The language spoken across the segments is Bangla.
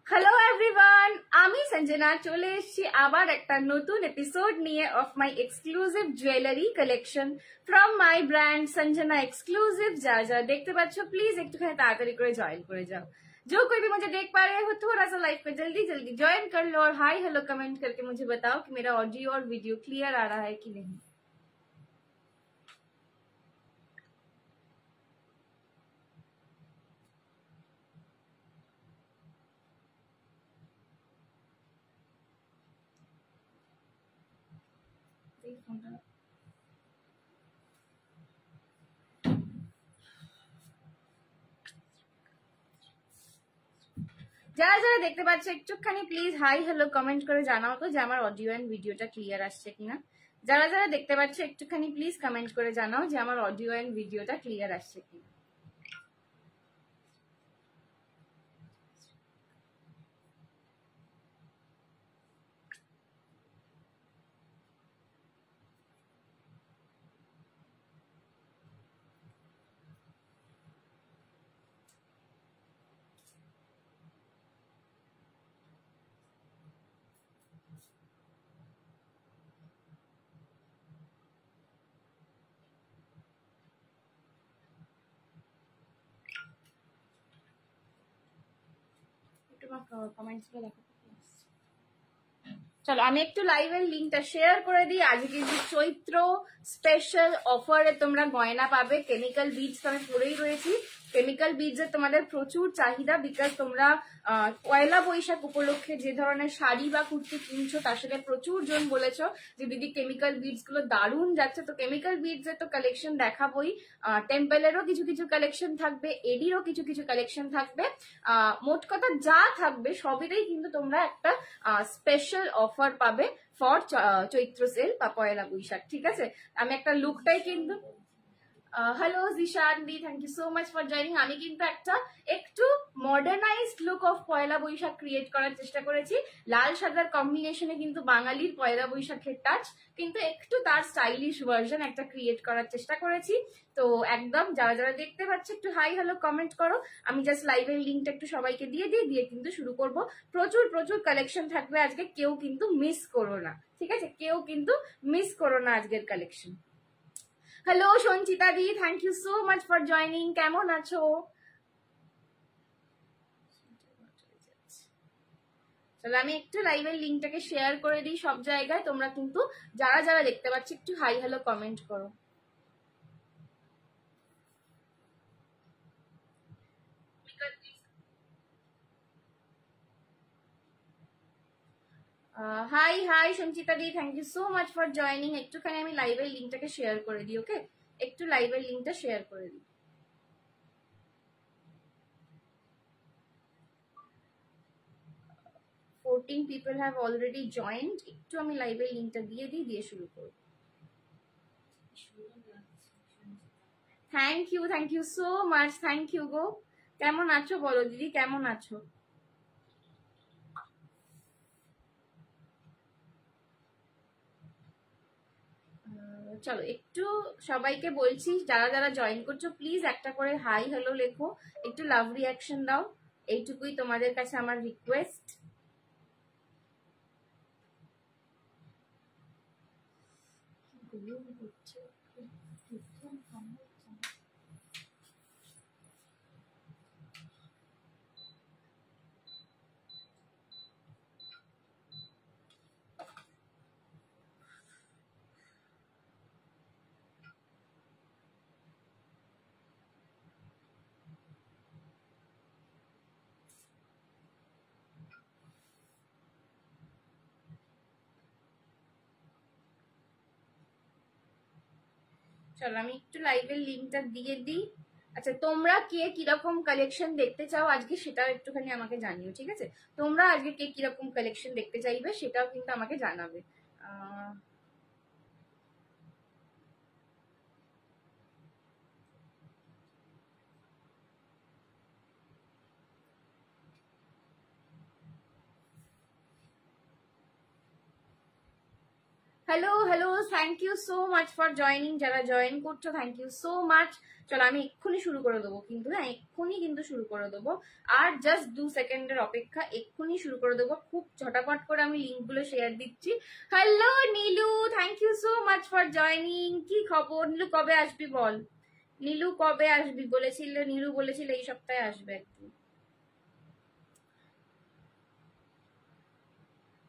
হ্যালো এভরিওয়ান, আমি সঞ্জনা চলে এসেছি আবার একটা নতুন এপিসোড নিয়ে of my exclusive jewellery collection from my brand Sanjana exclusive. যারা যারা দেখতে পাচ্ছ প্লিজ একটুখানি তাড়াতাড়ি করে জয়েন করে যাও। जो कोई भी मुझे देख पा रहे हो थोड़ा सा लाइव पे जल्दी जल्दी ज्वाइन कर लो और हाई हेलो कमेंट करके मुझे बताओ कि मेरा ऑडियो और वीडियो क्लियर आ रहा है कि नहीं। যারা যারা দেখতে পাচ্ছ একটুখানি প্লিজ হাই হ্যালো কমেন্ট করে জানাও তো যে আমার অডিও এন্ড ভিডিওটা ক্লিয়ার আসছে কিনা। যারা যারা দেখতে পাচ্ছ একটুখানি প্লিজ কমেন্ট করে জানাও যে আমার অডিও এন্ড ভিডিওটা ক্লিয়ার আসছে কিনা। চলো আমি একটু লাইভের লিঙ্কটা শেয়ার করে দিই। আজকে কিন্তু চৈত্র স্পেশাল অফারে তোমরা গয়না পাবে। কেমিক্যাল বিডস আমি পরেই রয়েছি। কেমিক্যাল বিডস এর তোমাদের প্রচুর চাহিদা, বিকজ তোমরা পয়লা বৈশাখ উপলক্ষে যে ধরনের শাড়ি বা কুর্তি কিনছো তার সাথে প্রচুর জন বলেছো যে দিদি কেমিক্যাল বিডস গুলো দারুণ যাচ্ছে। তো কেমিক্যাল বিডস এর তো কালেকশন দেখাবোই, টেম্পেলেরও কিছু কিছু কালেকশন থাকবে, এডিরও কিছু কিছু কালেকশন থাকবে। মোট কথা যা থাকবে সবেরই কিন্তু তোমরা একটা স্পেশাল অফার পাবে ফর চৈত্র সেল বা পয়লা বৈশাখ। ঠিক আছে, আমি একটা লুকটাই কিন্তু হ্যালো জিশান দি, thank you so much for joining. আমি কিন্তু একটা একটু modernised look of Poila Boishakh create করার চেষ্টা করেছি। লাল সাদার কম্বিনেশনে কিন্তু বাঙালির পয়লা বৈশাখের টাচ, কিন্তু একটু তার স্টাইলিশ ভার্সন একটা ক্রিয়েট করার চেষ্টা করেছি। তো একদম যারা যারা দেখতে পাচ্ছে একটু হাই হ্যালো কমেন্ট করো। আমি জাস্ট লাইভের লিঙ্কটা একটু সবাইকে দিয়ে দিয়ে কিন্তু শুরু করব। প্রচুর প্রচুর কালেকশন থাকবে আজকে, কেউ কিন্তু মিস করো না। ঠিক আছে, কেউ কিন্তু মিস করো না আজকের কালেকশন। হ্যালো সঞ্চিতা দি, thank you so much for joining. কেমন আছো? চলো আমি একটু লাইভের লিঙ্কটাকে শেয়ার করে দিই সব জায়গায়। তোমরা কিন্তু যারা যারা দেখতে পাচ্ছ একটু হাই হ্যালো কমেন্ট করো। হাই হাই সঞ্চিতা দি, thank you so much for joining. একটুখানি আমি লাইভের লিঙ্কটাকে শেয়ার করে দিই। ওকে, একটু লাইভের লিঙ্কটা শেয়ার করে দিই। 14 people have already joined. একটু আমি লাইভের লিঙ্কটা দিয়ে দিই, দিয়ে শুরু করব। Thank you so much, thank you গো। কেমন আছো বলো দিদি, কেমন আছো? চলো একটু সবাইকে বলছি যারা যারা জয়েন করছো প্লিজ একটা করে হাই হ্যালো লেখো, একটু লাভ রিয়াকশন দাও, এইটুকুই তোমাদের কাছে আমার রিকোয়েস্ট। চলো আমি একটু লাইভের লিঙ্কটা দিয়ে দিই। আচ্ছা তোমরা কে কিরকম কালেকশন দেখতে চাও আজকে সেটাও একটুখানি আমাকে জানিও। ঠিক আছে, তোমরা আজকে কে কিরকম কালেকশন দেখতে চাইবে সেটাও কিন্তু আমাকে জানাবে। Hello hello, thank you so much for joining. যারা জয়েন করছো থ্যাংক ইউ সো মাচ। চলো আমি এক্ষুনি শুরু করে দেবো কিন্তু, হ্যাঁ এক্ষুনি কিন্তু শুরু করে দেবো। আর জাস্ট 2 সেকেন্ডের অপেক্ষা, এক্ষুনি শুরু করে দেবো। খুব ঝটাপট করে আমি লিঙ্কগুলো শেয়ার দিচ্ছি। Hello Nilu, thank you so much for joining. কি খবর নীলু, কবে আসবি বল? নীলু কবে আসবি বলেছিল? নীলু বলেছিল এই সপ্তাহে আসবে একটু।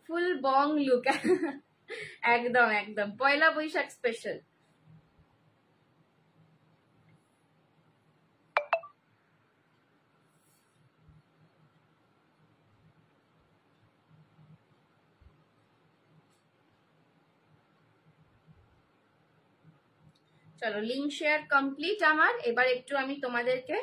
ফুল বং লুক। একদম একদম পয়লা বৈশাখ স্পেশাল। চলো লিঙ্ক শেয়ার কমপ্লিট আমার। এবার একটু আমি তোমাদেরকে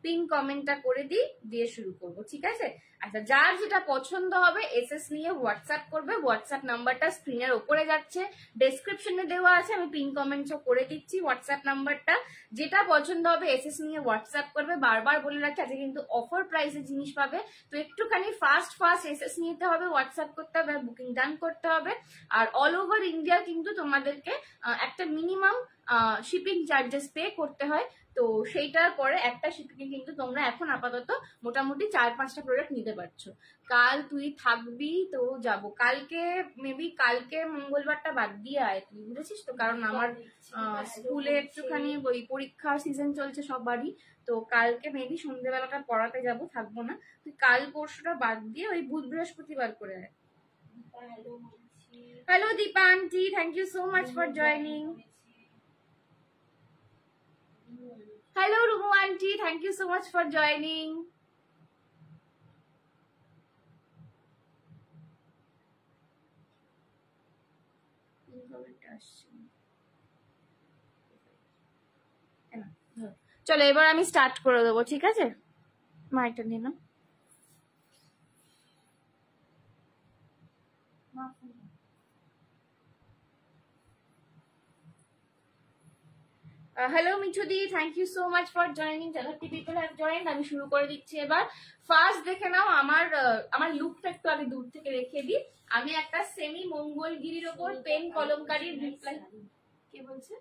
পিন কমেন্টটা করে দিই, দিয়ে শুরু করব, ঠিক আছে? আচ্ছা, যার যেটা পছন্দ হবে এসএস নিয়ে হোয়াটসঅ্যাপ করবে। হোয়াটসঅ্যাপ নাম্বারটা স্ক্রিনের ওপরে যাচ্ছে, ডেসক্রিপশনে দেওয়া আছে, আমি পিন কমেন্টসও করে দিচ্ছি হোয়াটসঅ্যাপ নাম্বারটা। যেটা পছন্দ হবে এসএস নিয়ে হোয়াটসঅ্যাপ করবে। বারবার বলে রাখি আজকে কিন্তু অফার প্রাইসে জিনিস পাবে, তো একটুখানি ফাস্ট এসএস নিতে হবে, হোয়াটসঅ্যাপ করতে হবে, বুকিং ডান করতে হবে। আর অল ওভার ইন্ডিয়া কিন্তু তোমাদেরকে একটা মিনিমাম শিপিং চার্জেস পে করতে হয়। তো সেইটার পরে একটা শিপিং কিন্তু তোমরা এখন আপাতত মোটামুটি 4-5টা প্রোডাক্ট নিতে পারছো। কাল তুই থাকবি তো যাব, কালকে মেবি কালকে মঙ্গলবারটা বাদ দিয়ে আয় তুই, বুঝেছিস তো? কারণ আমার স্কুলে একটুখানি ওই পরীক্ষা সিজন চলছে সবারই, তো কালকে মেবি সন্ধ্যেবেলাটা পড়াতে যাব, থাকবো না। তুই কাল পরশুটা বাদ দিয়ে ওই বুধ বৃহস্পতিবার করে আয়। Hello Dipa aunty, thank you so much for joining. Hello Rumu aunty, thank you so much for joining. চলো এবার আমি স্টার্ট করে দেবো, ঠিক আছে? মাইকটা নিয়ে নাও। হ্যালো মিঠুদি, thank you so much for joining. 30 people have joined. আমি শুরু করে দিচ্ছি এবার। ফার্স্ট দেখে নাও আমার লুকটা একটু আগে দূর থেকে রেখে দিই। আমি একটা সেমি মঙ্গলগিরির ওপর পেন কলমকারীর রিপ্লাই। কে বলছে?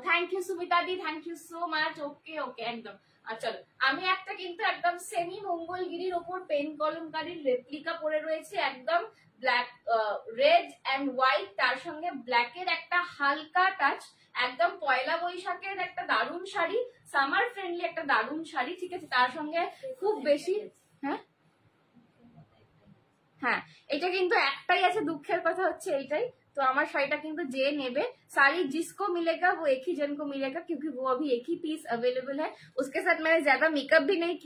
থ্যাংক ইউ সুমিতা দি, thank you so much. Okay okay একদম। চলো আমি একটা কিন্তু একদম সেমি মঙ্গলগিরির ওপর পেন কলমকারীর রেপ্লিকা পরে রয়েছে, একদম ব্ল্যাক, রেড অ্যান্ড হোয়াইট, তার সঙ্গে ব্ল্যাকের একটা হালকা টাচ। একদম পয়লা বৈশাখের একটা দারুণ শাড়ি, সামার ফ্রেন্ডলি একটা দারুণ শাড়ি, ঠিক আছে? তার সঙ্গে খুব বেশি, হ্যাঁ হ্যাঁ এটা কিন্তু একটাই আছে, দুঃখের কথা হচ্ছে এইটাই। तो हमार शाड़ीटा किंतु जे नेबे, साड़ी जिसको मिलेगा वो एक ही जन को मिलेगा, क्योंकि वो अभी एक ही पीस अवेलेबल है। उसके साथ मैंने ज्यादा मेकअप भी नहीं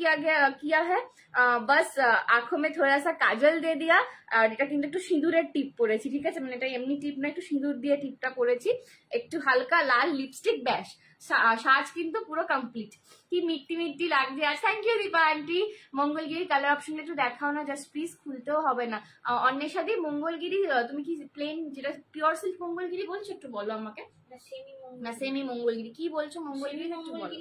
किया है, बस आंखों में थोड़ा सा काजल दे दिया। আর এটা কিন্তু একটু সিঁদুরের টিপ পরেছি, ঠিক আছে? মানে এটা এমনি টিপ না, একটু সিঁদুর দিয়ে টিপটা পরেছি, একটু হালকা লাল লিপস্টিক, ব্যাস সাজ কিন্তু পুরো কমপ্লিট। কি মিট্টি মিট্টি লাগছে। আর thank you Dipa aunty. Mangalagiri colour অপশনটা একটু দেখাও না, জাস্ট প্লিজ, খুলতেও হবে না। অন্বেষাদি মঙ্গলগিরি তুমি কি প্লেন যেটা পিওর সিল্ক মঙ্গলগিরি বলছো, একটু বলো আমাকে। না সেমি মঙ্গলগিরি কি বলছো? মঙ্গলগিরি একটু বলো।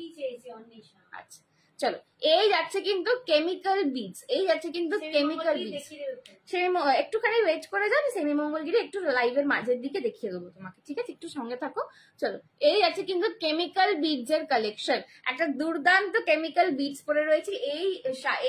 আচ্ছা চলো, এই যাচ্ছে কিন্তু কেমিক্যাল বিডস, এই যাচ্ছে কিন্তু কেমিক্যাল বিডস। সেমি একটুখানি ওয়েট করে যান, সেমি মঙ্গলগিরি একটু লাইভের মাঝের দিকে দেখিয়ে দেবো তোমাকে, ঠিক আছে? একটু সঙ্গে থাকো। চলো, এই যাচ্ছে কিন্তু কেমিক্যাল বিডস এর কালেকশন, একটা দুর্দান্ত কেমিক্যাল বিডস পরে রয়েছে।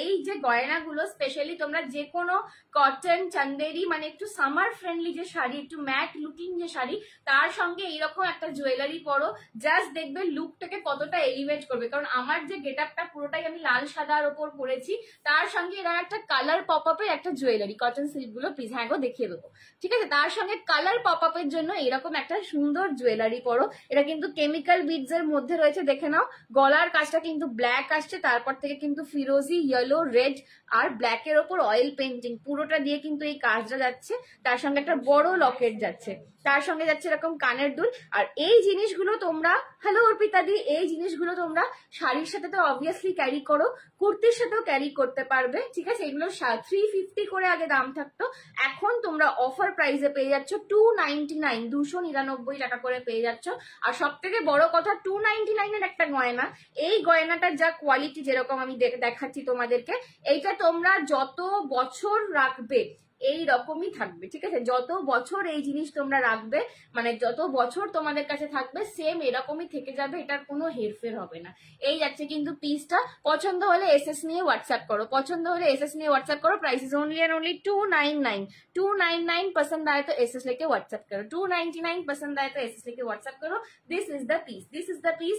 এই যে গয়নাগুলো স্পেশালি তোমরা যে কোনো কটন চান্দেরি, মানে একটু সামার ফ্রেন্ডলি যে শাড়ি, একটু ম্যাট লুকিং যে শাড়ি, তার সঙ্গে এইরকম একটা জুয়েলারি পরো, জাস্ট দেখবে লুকটাকে কতটা এলিভেট করবে। কারণ আমার যে গেট আপটা পুরোটাই আমি লাল সাদার ওপর পরেছি, তার সঙ্গে এরকম একটা কালার পপ আপের একটা জুয়েলারি, কটন সিল্ক গুলো প্লিজ হ্যাঁ গো দেখিয়ে দেবো, ঠিক আছে? তার সঙ্গে কালার পপ আপের জন্য এরকম একটা সুন্দর জুয়েলারি পরো। এটা কিন্তু কেমিক্যাল বিডস এর মধ্যে রয়েছে, দেখে নাও। গলার কাজটা কিন্তু ব্ল্যাক আসছে, তারপর থেকে কিন্তু ফিরোজি, ইয়েলো, রেড আর ব্ল্যাক এর ওপর অয়েল পেন্টিং, পুরোটা দিয়ে কিন্তু এই কাজটা যাচ্ছে। তার সঙ্গে একটা বড় লকেট যাচ্ছে, তার সঙ্গে যাচ্ছে এরকম কানের দুল। আর এই জিনিসগুলো তোমরা, হ্যালো অর্পিতা দি, এই জিনিসগুলো তোমরা শাড়ির সাথে তো অবভিয়াসলি ক্যারি করো, কুর্তির সাথেও ক্যারি করতে পারবে, ঠিক আছে? এগুলো 350 করে আগে দাম থাকতো, এখন তোমরা অফার প্রাইসে পেয়ে যাচ্ছ 299, 299 টাকা করে পেয়ে যাচ্ছ। আর সব থেকে বড় কথা, 299 এর একটা গয়না, এই গয়নাটার যা কোয়ালিটি, যেরকম আমি দেখাচ্ছি তোমাদেরকে, এইটা তোমরা যত বছর রাখবে এই রকমই থাকবে, ঠিক আছে? যত বছর এই জিনিস তোমরা রাখবে, মানে যত বছর তোমাদের কাছে থাকবে সেম এরকমই থেকে যাবে, এটার কোনো হেরফের হবে না। এই যাচ্ছে কিন্তু পিসটা। পছন্দ হলে এসএস নিয়ে হোয়াটসঅ্যাপ করো, পছন্দ হলে এসএস নিয়ে হোয়াটসঅ্যাপ করো। Price is only and only 299। 299 पसंद आए तो एसएस लेके व्हाट्सएप करो, 299 पसंद आए तो एसएस लेके व्हाट्सएप करो। This is the piece, this is the piece.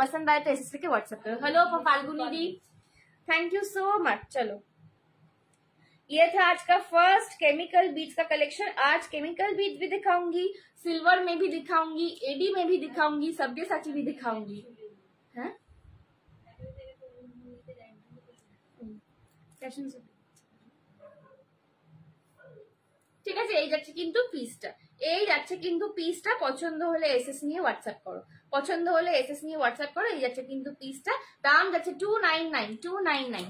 पसंद आए तो एसएस लेके व्हाट्सएप करो। हेलो फाल्गुनी दी, थैंक यू सो मच। चलो, ये था आज का फर्स्ट केमिकल बीट्स का कलेक्शन। आज केमिकल बीट्स भी दिखाऊंगी, सिल्वर में भी दिखाऊंगी, एडी में भी दिखाऊंगी, सब्यसाची भी दिखाऊंगी। हैं? ঠিক আছে, এই যাচ্ছে কিন্তু পিসটা, এই যাচ্ছে কিন্তু পিসটা। পছন্দ হলে এসএস নিয়ে হোয়াটসঅ্যাপ করো, পছন্দ হলে এসএস নিয়ে হোয়াটসঅ্যাপ করো। এই যাচ্ছে কিন্তু পিসটা, দাম যাচ্ছে 299। 299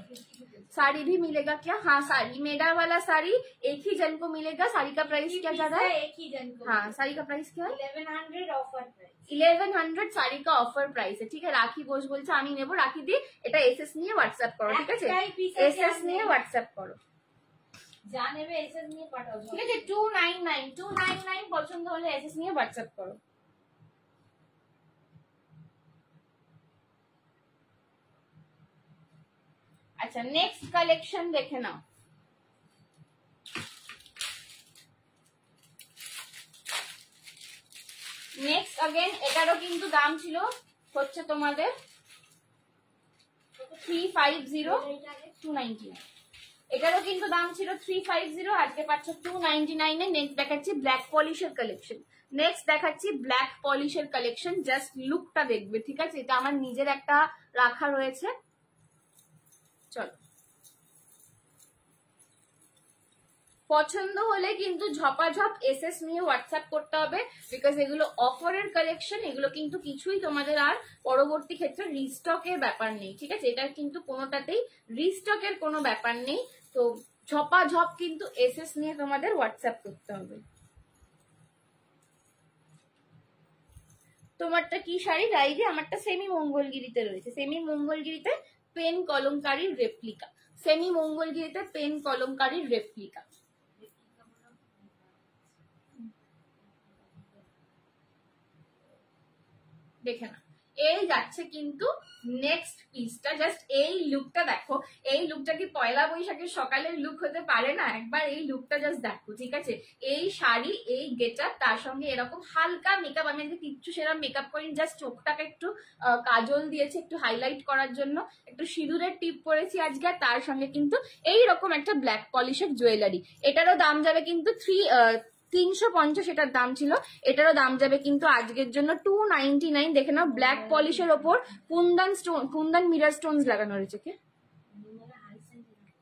साड़ी भी मिलेगा क्या? हाँ, साड़ी मेरा वाला साड़ी एक ही जन को मिलेगा। साड़ी का प्राइस क्या जा रहा है? एक ही जन को। हाँ, साड़ी का प्राइस क्या है? 1100 ऑफर प्राइस। 1100 साड़ी का ऑफर प्राइस है, ठीक है? राखी ঘোষ বলছে আমি নেব, রাখি দি। এটা এসএস নিয়ে হোয়াটসঅ্যাপ করো, ঠিক আছে? এসএস নিয়ে হোয়াটসঅ্যাপ করো, যা নেবে এসএস নিয়ে পাঠাও, ঠিক আছে? 299 299 পছন্দ হলে এসএস নিয়ে হোয়াটসঅ্যাপ করো। আচ্ছা, নেক্সট কালেকশন দেখে নাও। নেক্সট अगेन এটারও কিন্তু দাম ছিল হচ্ছে তোমাদের 350 299। এটারও কিন্তু দাম ছিল 350, আজকে পাচ্ছ 299 এ। নেক্সট দেখাচ্ছি ব্ল্যাক পলিশের কালেকশন। নেক্সট দেখাচ্ছি ব্ল্যাক পলিশের কালেকশন। জাস্ট লুকটা দেখবে, ঠিক আছে? এটা আমার নিজের একটা রাখা রয়েছে। চলো, পছন্দ হলে কিন্তু ঝপাঝপ এসএস নিয়ে হোয়াটসঅ্যাপ করতে হবে, বিকজ এগুলো অফারের কালেকশন। এগুলো কিন্তু কিছুই তোমাদের আর পরবর্তী ক্ষেত্রে রিস্টকের ব্যাপার নেই, ঠিক আছে? এটার কিন্তু কোনোটাতেই রিস্টকের কোনো ব্যাপার নেই। তো ঝপাঝপ কিন্তু এসএস নিয়ে তোমাদের হোয়াটসঅ্যাপ করতে হবে। তোমারটা কি শাড়ি রাইজি? আমারটা সেমি মঙ্গলগিরিতে রয়েছে। সেমি মঙ্গলগিরিতে পেন কলমকারীর রেপ্লিকা, সেমি মঙ্গলগিরিতে পেন কলমকারীর রেপ্লিকা। দেখে না, এই যাচ্ছে কিন্তু নেক্সট পিসটা। জাস্ট এই লুকটা দেখো, এই লুকটা কি পয়লা বৈশাখের সকালের লুক হতে পারে না? একবার এই লুকটা জাস্ট দেখো, ঠিক আছে? এই শাড়ি, এই গেটআপ, তার সঙ্গে এরকম হালকা মেকআপ। আমি আজকে কিচ্ছু সেরকম মেকআপ করিনি, জাস্ট চোখটাকে একটু কাজল দিয়েছি একটু হাইলাইট করার জন্য, একটু সিঁদুরের টিপ পরেছি আজকে। তার সঙ্গে কিন্তু এইরকম একটা ব্ল্যাক পলিশের জুয়েলারি। এটারও দাম যাবে কিন্তু 350 এটার দাম ছিল। এটারও দাম যাবে কিন্তু আজকের জন্য 299। দেখে নাও, ব্ল্যাক পলিশের ওপর কুন্দন মিরর স্টোনস লাগানো রয়েছে। কে?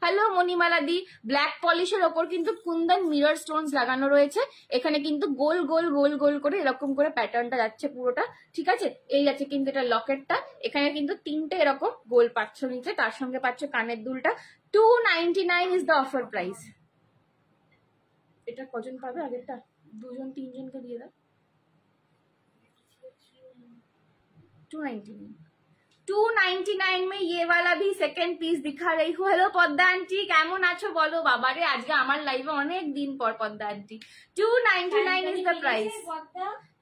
হ্যালো মণিমালা দি, ব্ল্যাক পলিশের ওপর কিন্তু কুন্দন মিরর স্টোনস লাগানো রয়েছে। এখানে কিন্তু গোল গোল গোল গোল করে এরকম করে প্যাটার্নটা যাচ্ছে পুরোটা, ঠিক আছে? এই যাচ্ছে কিন্তু এটা লকেটটা। এখানে কিন্তু 3টে এরকম গোল পাচ্ছ নিচে, তার সঙ্গে পাচ্ছ কানের দুলটা। 299 ইজ দ্য অফার প্রাইস। এটা কজন পাবে? আগেরটা 2জন 3জনকে দিয়ে দাও। 299 में ये वाला भी सेकंड पीस दिखा रही हूँ। हेलो पद्दा आंटी, কেমন আছো বলো? বাবারে, আজকে আমার লাইভে অনেক দিন পর Padda aunty. 299 is the price.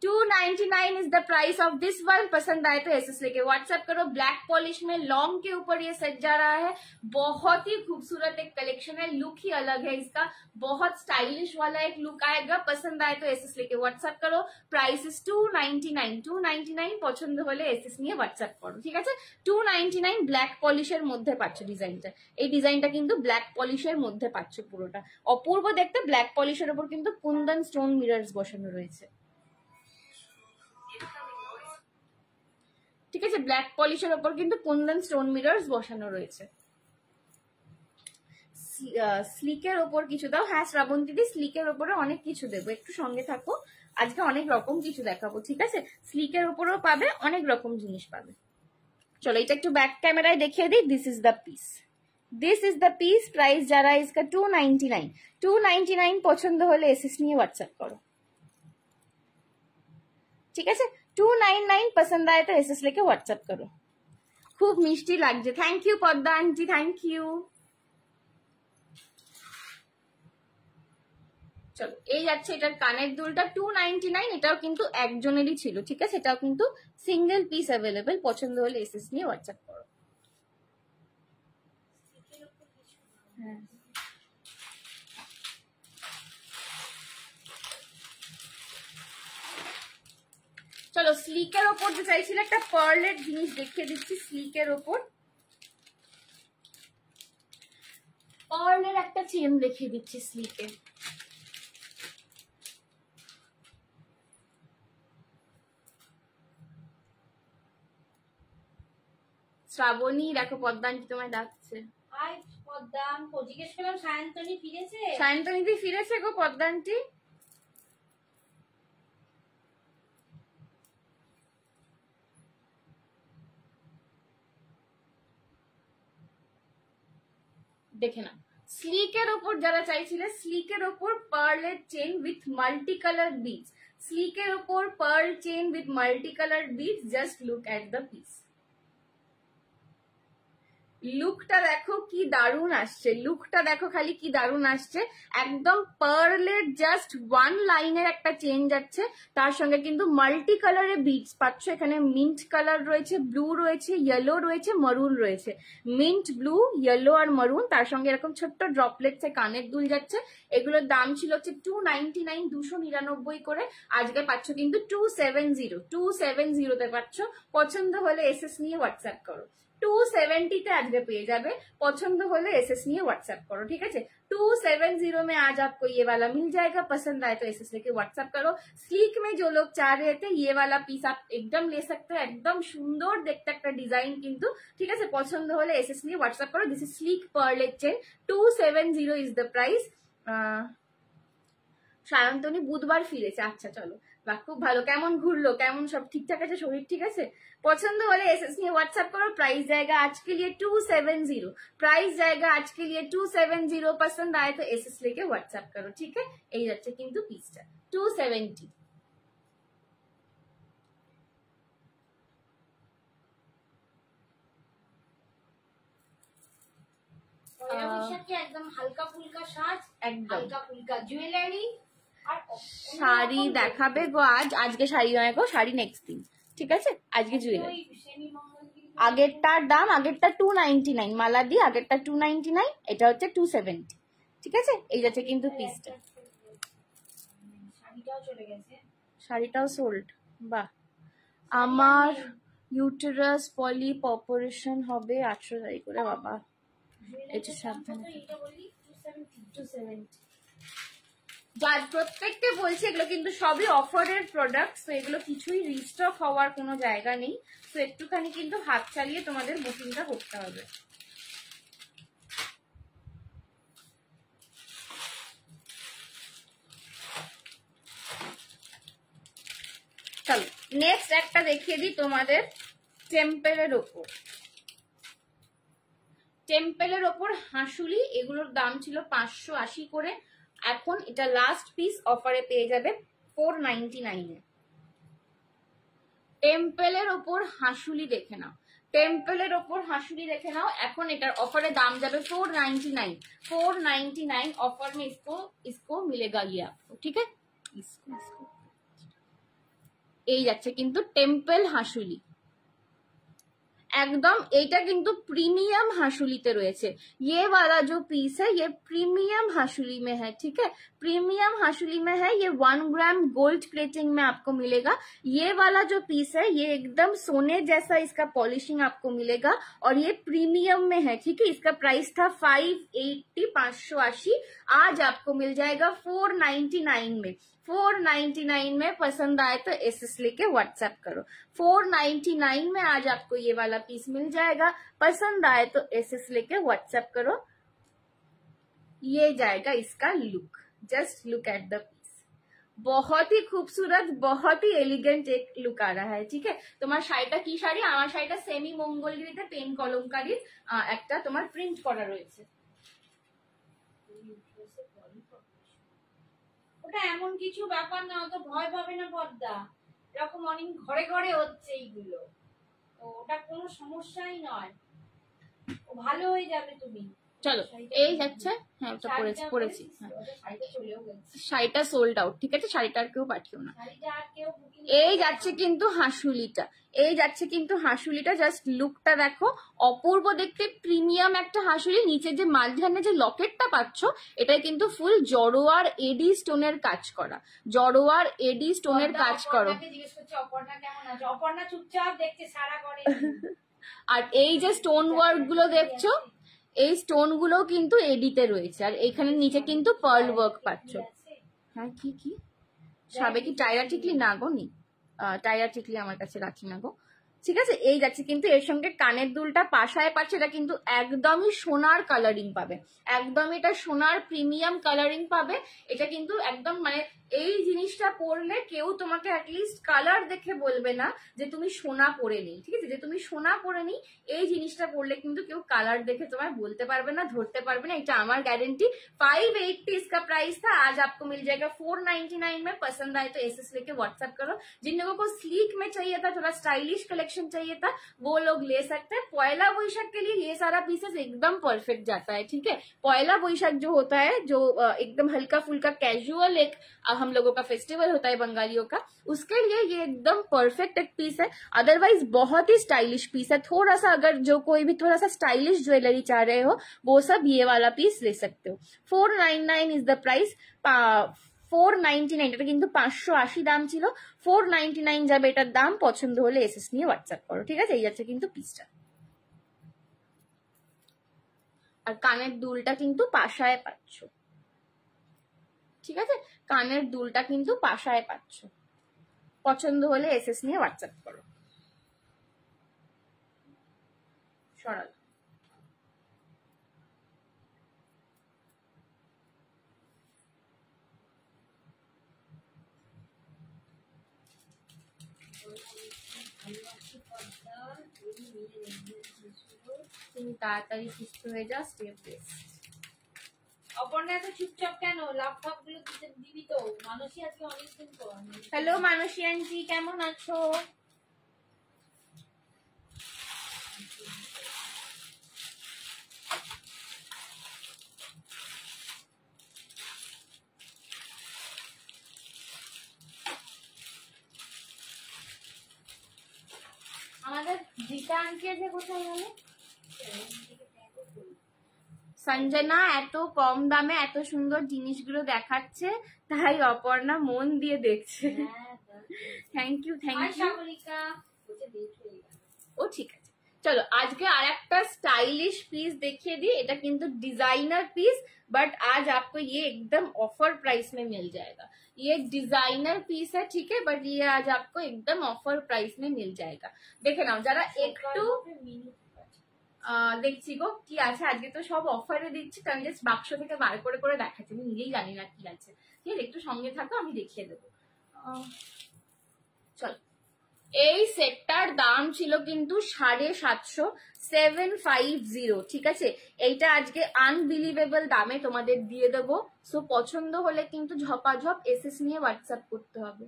299 is the price of this one. पसंद आए तो एसएस लेके व्हाट्सएप करो। ब्लैक पॉलिश में लॉन्ग के ऊपर ये सेट जा रहा है। बहुत ही खूबसूरत एक कलेक्शन है, लुक ही अलग है इसका, बहुत स्टाइलिश वाला एक लुक आएगा। पसंद आए तो एसएस लेके व्हाट्सएप करो। Price is 299। 299 পছন্দ হলে এসএস নিয়ে হোয়াটসঅ্যাপ করো, ঠিক আছে? 299 ব্ল্যাক পলিশের মধ্যে পাচ্ছ ডিজাইনটা। এই ডিজাইনটা কিন্তু ব্ল্যাক পলিশের মধ্যে পাচ্ছ পুরোটা। অপূর্ব দেখতে। ব্ল্যাক পলিশের উপর কিন্তু কুন্দন স্টোন মিরর্স বসানো রয়েছে, ঠিক আছে? ব্ল্যাক পলিশের ওপর কিন্তু কুন্দন স্টোন মিরর্স বসানো রয়েছে। স্লিকের ওপর কিছু দাও। হ্যাঁ শ্রাবন্তী দি, স্লিকের ওপরে অনেক কিছু দেবো, একটু সঙ্গে থাকো। আজকে অনেক রকম কিছু দেখাবো, ঠিক আছে? স্লিকের ওপরেও পাবে, অনেক রকম জিনিস পাবে। চলো, এটা একটু ব্যাক ক্যামেরায় দেখিয়ে দিই। This is the piece, this is the piece. Price যারা इसका 299। 299 পছন্দ হলে এসএস নিয়ে হোয়াটসঅ্যাপ করো, ঠিক আছে? 299 पसंद आए तो एसएस लेके व्हाट्सएप करो। खूब मिष्टी লাগছে। Thank you Padda aunty, thank you. চলো এই যাচ্ছে এটার কানের দুলটা 299, এটাও কিন্তু একজনেরই ছিল, ঠিক আছে? এটাও কিন্তু সিঙ্গেল পিস অ্যাভেলেবেল, পছন্দ হলে এসএস নিয়ে হোয়াটসঅ্যাপ করো। হ্যাঁ চলো স্লিকের ওপর যে চাইছিল একটা পার্লের জিনিস দেখিয়ে দিচ্ছি। স্লিকের ওপর পার্লের একটা চেন দেখিয়ে দিচ্ছি স্লিকের। শ্রাবণী দেখো পদ্মান্টি তোমায় ডাকছে। হাই পদ্মা, আমি জিজ্ঞেস করলাম সায়ন্তনী ফিরেছে? সায়ন্তনীদি ফিরেছে গো পদ্মান্টি। দেখে না স্লিকের ওপর যারা চাইছিলে, স্লিকের ওপর পার্লের chain with multi colour beads, স্লিকের ওপর pearl chain with multi colour beads, just look at the piece. লুকটা দেখো কি দারুণ আসছে, লুকটা দেখো খালি কি দারুণ আসছে। একদম পার্লের জাস্ট ওয়ান লাইনের একটা চেন যাচ্ছে, তার সঙ্গে কিন্তু মাল্টি কালারের বিডস পাচ্ছ। এখানে মিন্ট কালার রয়েছে, ব্লু রয়েছে, ইয়েলো রয়েছে, মারুন রয়েছে। মিন্ট, ব্লু, ইয়েলো আর মারুন, তার সঙ্গে এরকম ছোট্ট ড্রপলেটসে কানের দুল যাচ্ছে। এগুলোর দাম ছিল হচ্ছে 299, 299 করে। আজকে পাচ্ছ কিন্তু 270 পাচ্ছ। পছন্দ হলে এসএস নিয়ে হোয়াটসঅ্যাপ করো। 270 আজকে পেয়ে যাবে, पसंद होले एसएस निये व्हाट्सएप करो, ठीक है? 270 में आज आपको ये वाला मिल जाएगा। पसंद आए तो एसएस लेके व्हाट्सएप करो। स्लीक में जो लोग चाह रहे थे ये वाला पीस आप एकदम ले सकते हो, एकदम सुंदर देखते একটা ডিজাইন কিন্তু, ঠিক আছে? পছন্দ হলে এসএস নিয়ে হোয়াটসঅ্যাপ করো। দিস ইজ স্লিক পার্লের chain, 270 is the price. Sayantani বুধবার ফিরেছে, আচ্ছা চলো বাহ, খুব ভালো। কেমন ঘুরলো, কেমন সব ঠিকঠাক আছে, শরীর ঠিক আছে? पसंद वाले एसएस निये व्हाट्सएप करो। प्राइस जाएगा आज के लिए 270, प्राइस जाएगा आज के लिए 270। पसंद आए तो एसएस लेके व्हाट्सएप करो, ठीक है? এই যাচ্ছে কিন্তু পিসটা 270। একদম হালকা ফুলকা সাজ, একদম হালকা ফুলকা জুয়েলারি আর শাড়ি দেখাবে গো আজ। আজকে শাড়ি নয় গো, শাড়ি নেক্সট দিন, ঠিক আছে? আজকে জুয়েলারি। আগেরটার দাম, আগেরটা 299 মালা দিয়ে, আগেরটা 299, এটা হচ্ছে 270, ঠিক আছে? এই যাচ্ছে কিন্তু পিসটা। শাড়িটাও চলে গেছে, শাড়িটাও সোল্ড। বাহ, আমার ইউটেরাস পলিপ অপারেশন হবে 18 তারিখ করে। বাবা এটা সাবধানে, 270। যার প্রত্যেককে বলছি এগুলো কিন্তু সবই অফারের প্রোডাক্ট, তো এগুলো কিছুই রিস্টক হওয়ার কোনো জায়গা নেই। তো একটুখানি কিন্তু হাত চালিয়ে তোমাদের বুকিংটা করতে হবে। চলো নেক্সট একটা দেখিয়ে দিই তোমাদের টেম্পেলের ওপর। টেম্পেলের ওপর হাঁসুলি, এগুলোর দাম ছিল 580 করে। এখন এটা লাস্ট পিস অফারে পেয়ে যাবে 499 এ। টেম্পেলের ওপর হাঁসুলি দেখে নাও, টেম্পলের ওপর হাঁসুলি দেখে নাও। এখন এটার অফারে দাম যাবে 499, 499 ऑफर में इसको मिलेगा ये आपको, ठीक है? इसको এই যাচ্ছে কিন্তু টেম্পল হাঁসুলি, एकदम এইটা কিন্তু प्रीमियम हाशुलीते রয়েছে। ये वाला जो पीस है ये प्रीमियम हाशुली में है, ठीक है? प्रीमियम हाशुली में है। ये 1 ग्राम गोल्ड प्लेटिंग में आपको मिलेगा। ये वाला जो पीस है ये एकदम सोने जैसा इसका पॉलिशिंग आपको मिलेगा और ये प्रीमियम में है, ठीक है? इसका प्राइस था 580, 580। आज आपको मिल जाएगा 499 में। 499 में पसंद आए तो एसएस लेके व्हाट्सएप करो। 499 में आज आपको ये वाला पीस मिल जाएगा। पसंद आए तो एसएस लेके व्हाट्सएप करो। ये जाएगा इसका look, just look at the piece. बहुत ही खूबसूरत, बहुत ही एलिगेंट एक लुक आ रहा है, ठीक है? তোমার শাড়িটা কি শাড়ি? আমার শাড়িটা সেমি মঙ্গলগিরিতে পেন কলমকারীর একটা তোমার প্রিন্ট করা রয়েছে। ওটা এমন কিছু ব্যাপার না, অত ভয় পাবে না পদ্মা, এরকম অনেক ঘরে ঘরে হচ্ছে এইগুলো, তো ওটা কোনো সমস্যাই নয়, ও ভালো হয়ে যাবে তুমি। চলো এই যাচ্ছে, হ্যাঁ ওটা পরেছি হ্যাঁ। শাড়িটা সোল্ড আউট, ঠিক আছে শাড়িটা আর কেউ পাঠিও না। এই যাচ্ছে কিন্তু হাঁসুলিটা, এই যাচ্ছে কিন্তু হাঁসুলিটা, জাস্ট লুকটা দেখো, অপূর্ব দেখতে, প্রিমিয়াম একটা হাঁসুলি। নিচে যে মাঝখানে যে লকেটটা পাচ্ছ, এটা কিন্তু ফুল জড়োয়ার এডি স্টোনের কাজ করা, জড়োয়ার এডি স্টোনের কাজ করো। আর এই যে স্টোন ওয়ার্ক গুলো দেখছো, এই স্টোন গুলো কিন্তু এডিতে রয়েছে, আর এখানে নিচে কিন্তু পার্ল ওয়ার্ক পাচ্ছ। হ্যাঁ কি কি সাবে কি টাইরা টিকলি না গো, নি টাইরা টিকলি আমার কাছে রাখি না গো। ঠিক আছে, এই যাচ্ছে কিন্তু এর সঙ্গে কানের দুলটা পাশায় পাচ্ছে, এটা কিন্তু একদমই সোনার কালারিং পাবে, একদম এটা সোনার প্রিমিয়াম কালারিং পাবে। এটা কিন্তু একদম মানে এই জিনিসটা পরলে কেউ তোমাকে অ্যাটলিস্ট কালার দেখে বলবে না যে তুমি সোনা পরে নি, ঠিক আছে, যে তুমি সোনা পরে নি, এই জিনিসটা পরলে কিন্তু কেউ কালার দেখে তোমায় বলতে পারবে না, ধরতে পারবে না, এটা আমার गारंटी। 580 इसका प्राइस था, आज आपको मिल जाएगा 499 में। पसंद आए तो एसएस लेके व्हाट्सएप करो। जिन लोगों को स्लीक में चाहिए था, थोड़ा स्टाइलिश कलेक्शन चाहिए था, वो लोग ले सकते हैं। पहला वैशाख के लिए ये सारा पीसेस एकदम परफेक्ट जाता है, ठीक है। पहला वैशाख जो होता है, जो एकदम हल्का फुल्का कैजुअल एक हम लोगों का फेस्टिवल होता है बंगालियों का, उसके लिए ये एकदम परफेक्ट एक पीस है। अदरवाइज बहुत ही स्टाइलिश पीस है। थोड़ा सा अगर जो कोई भी थोड़ा सा स्टाइलिश ज्वेलरी चाह रहे हो, वो सब ये वाला पीस ले सकते हो। 499 इज द प्राइस। 499, এটা কিন্তু 580 দাম ছিল, 499 যাবে এটার দাম। পছন্দ হলে এসএস নিয়ে হোয়াটসঅ্যাপ করো, ঠিক আছে। এই যাচ্ছে কিন্তু পিসটা, আর কানের দুলটা কিন্তু পাশায় পাচ্ছ, ঠিক আছে, কানের দুলটা কিন্তু পাশায় পাচ্ছ। পছন্দ হলে এসএস নিয়ে হোয়াটসঅ্যাপ করো। সরাল তুমি তাড়াতাড়ি সুস্থ হয়ে যাও, স্টে বেস্ট। অপর্ণা এত চুপচাপ কেন? ল্যাপটপ গুলো দিবি তো? মানসী আজকে অনেকদিন পর। হ্যালো মানসী আন্টি, কেমন আছো? আমাদের জিতা আন্টি আছে কোথায় গেলে? সঞ্জনা এত কম দামে এত সুন্দর জিনিসগুলো দেখাচ্ছে, তাই অপর্ণা মন দিয়ে দেখছে। Thank you thank you. ও ঠিক আছে, चलो आज के और एक स्टाइलिश पीस देखिए दी। এটা কিন্তু डिजाइनर पीस, बट आज आपको ये एकदम ऑफर प्राइस में मिल जाएगा। ये डिजाइनर पीस है, ठीक है, बट ये आज आपको एकदम ऑफर प्राइस में मिल जाएगा। देखे नाओ যারা একটু দেখছি গো কি আছে, আজকে তো সব অফারে দিচ্ছি, তো আমি জাস্ট বাক্স থেকে বার করে করে দেখাচ্ছি, আমি নিজেই জানি না কি আছে। ঠিক আছে, একটু সঙ্গে থাকো, আমি দেখিয়ে দেবো। চলো, এই সেটটার দাম ছিল কিন্তু 750, 750, ঠিক আছে। এইটা আজকে আনবিলিভেবল দামে তোমাদের দিয়ে দেবো। সো পছন্দ হলে কিন্তু ঝপাঝপ এসএস নিয়ে হোয়াটসঅ্যাপ করতে হবে।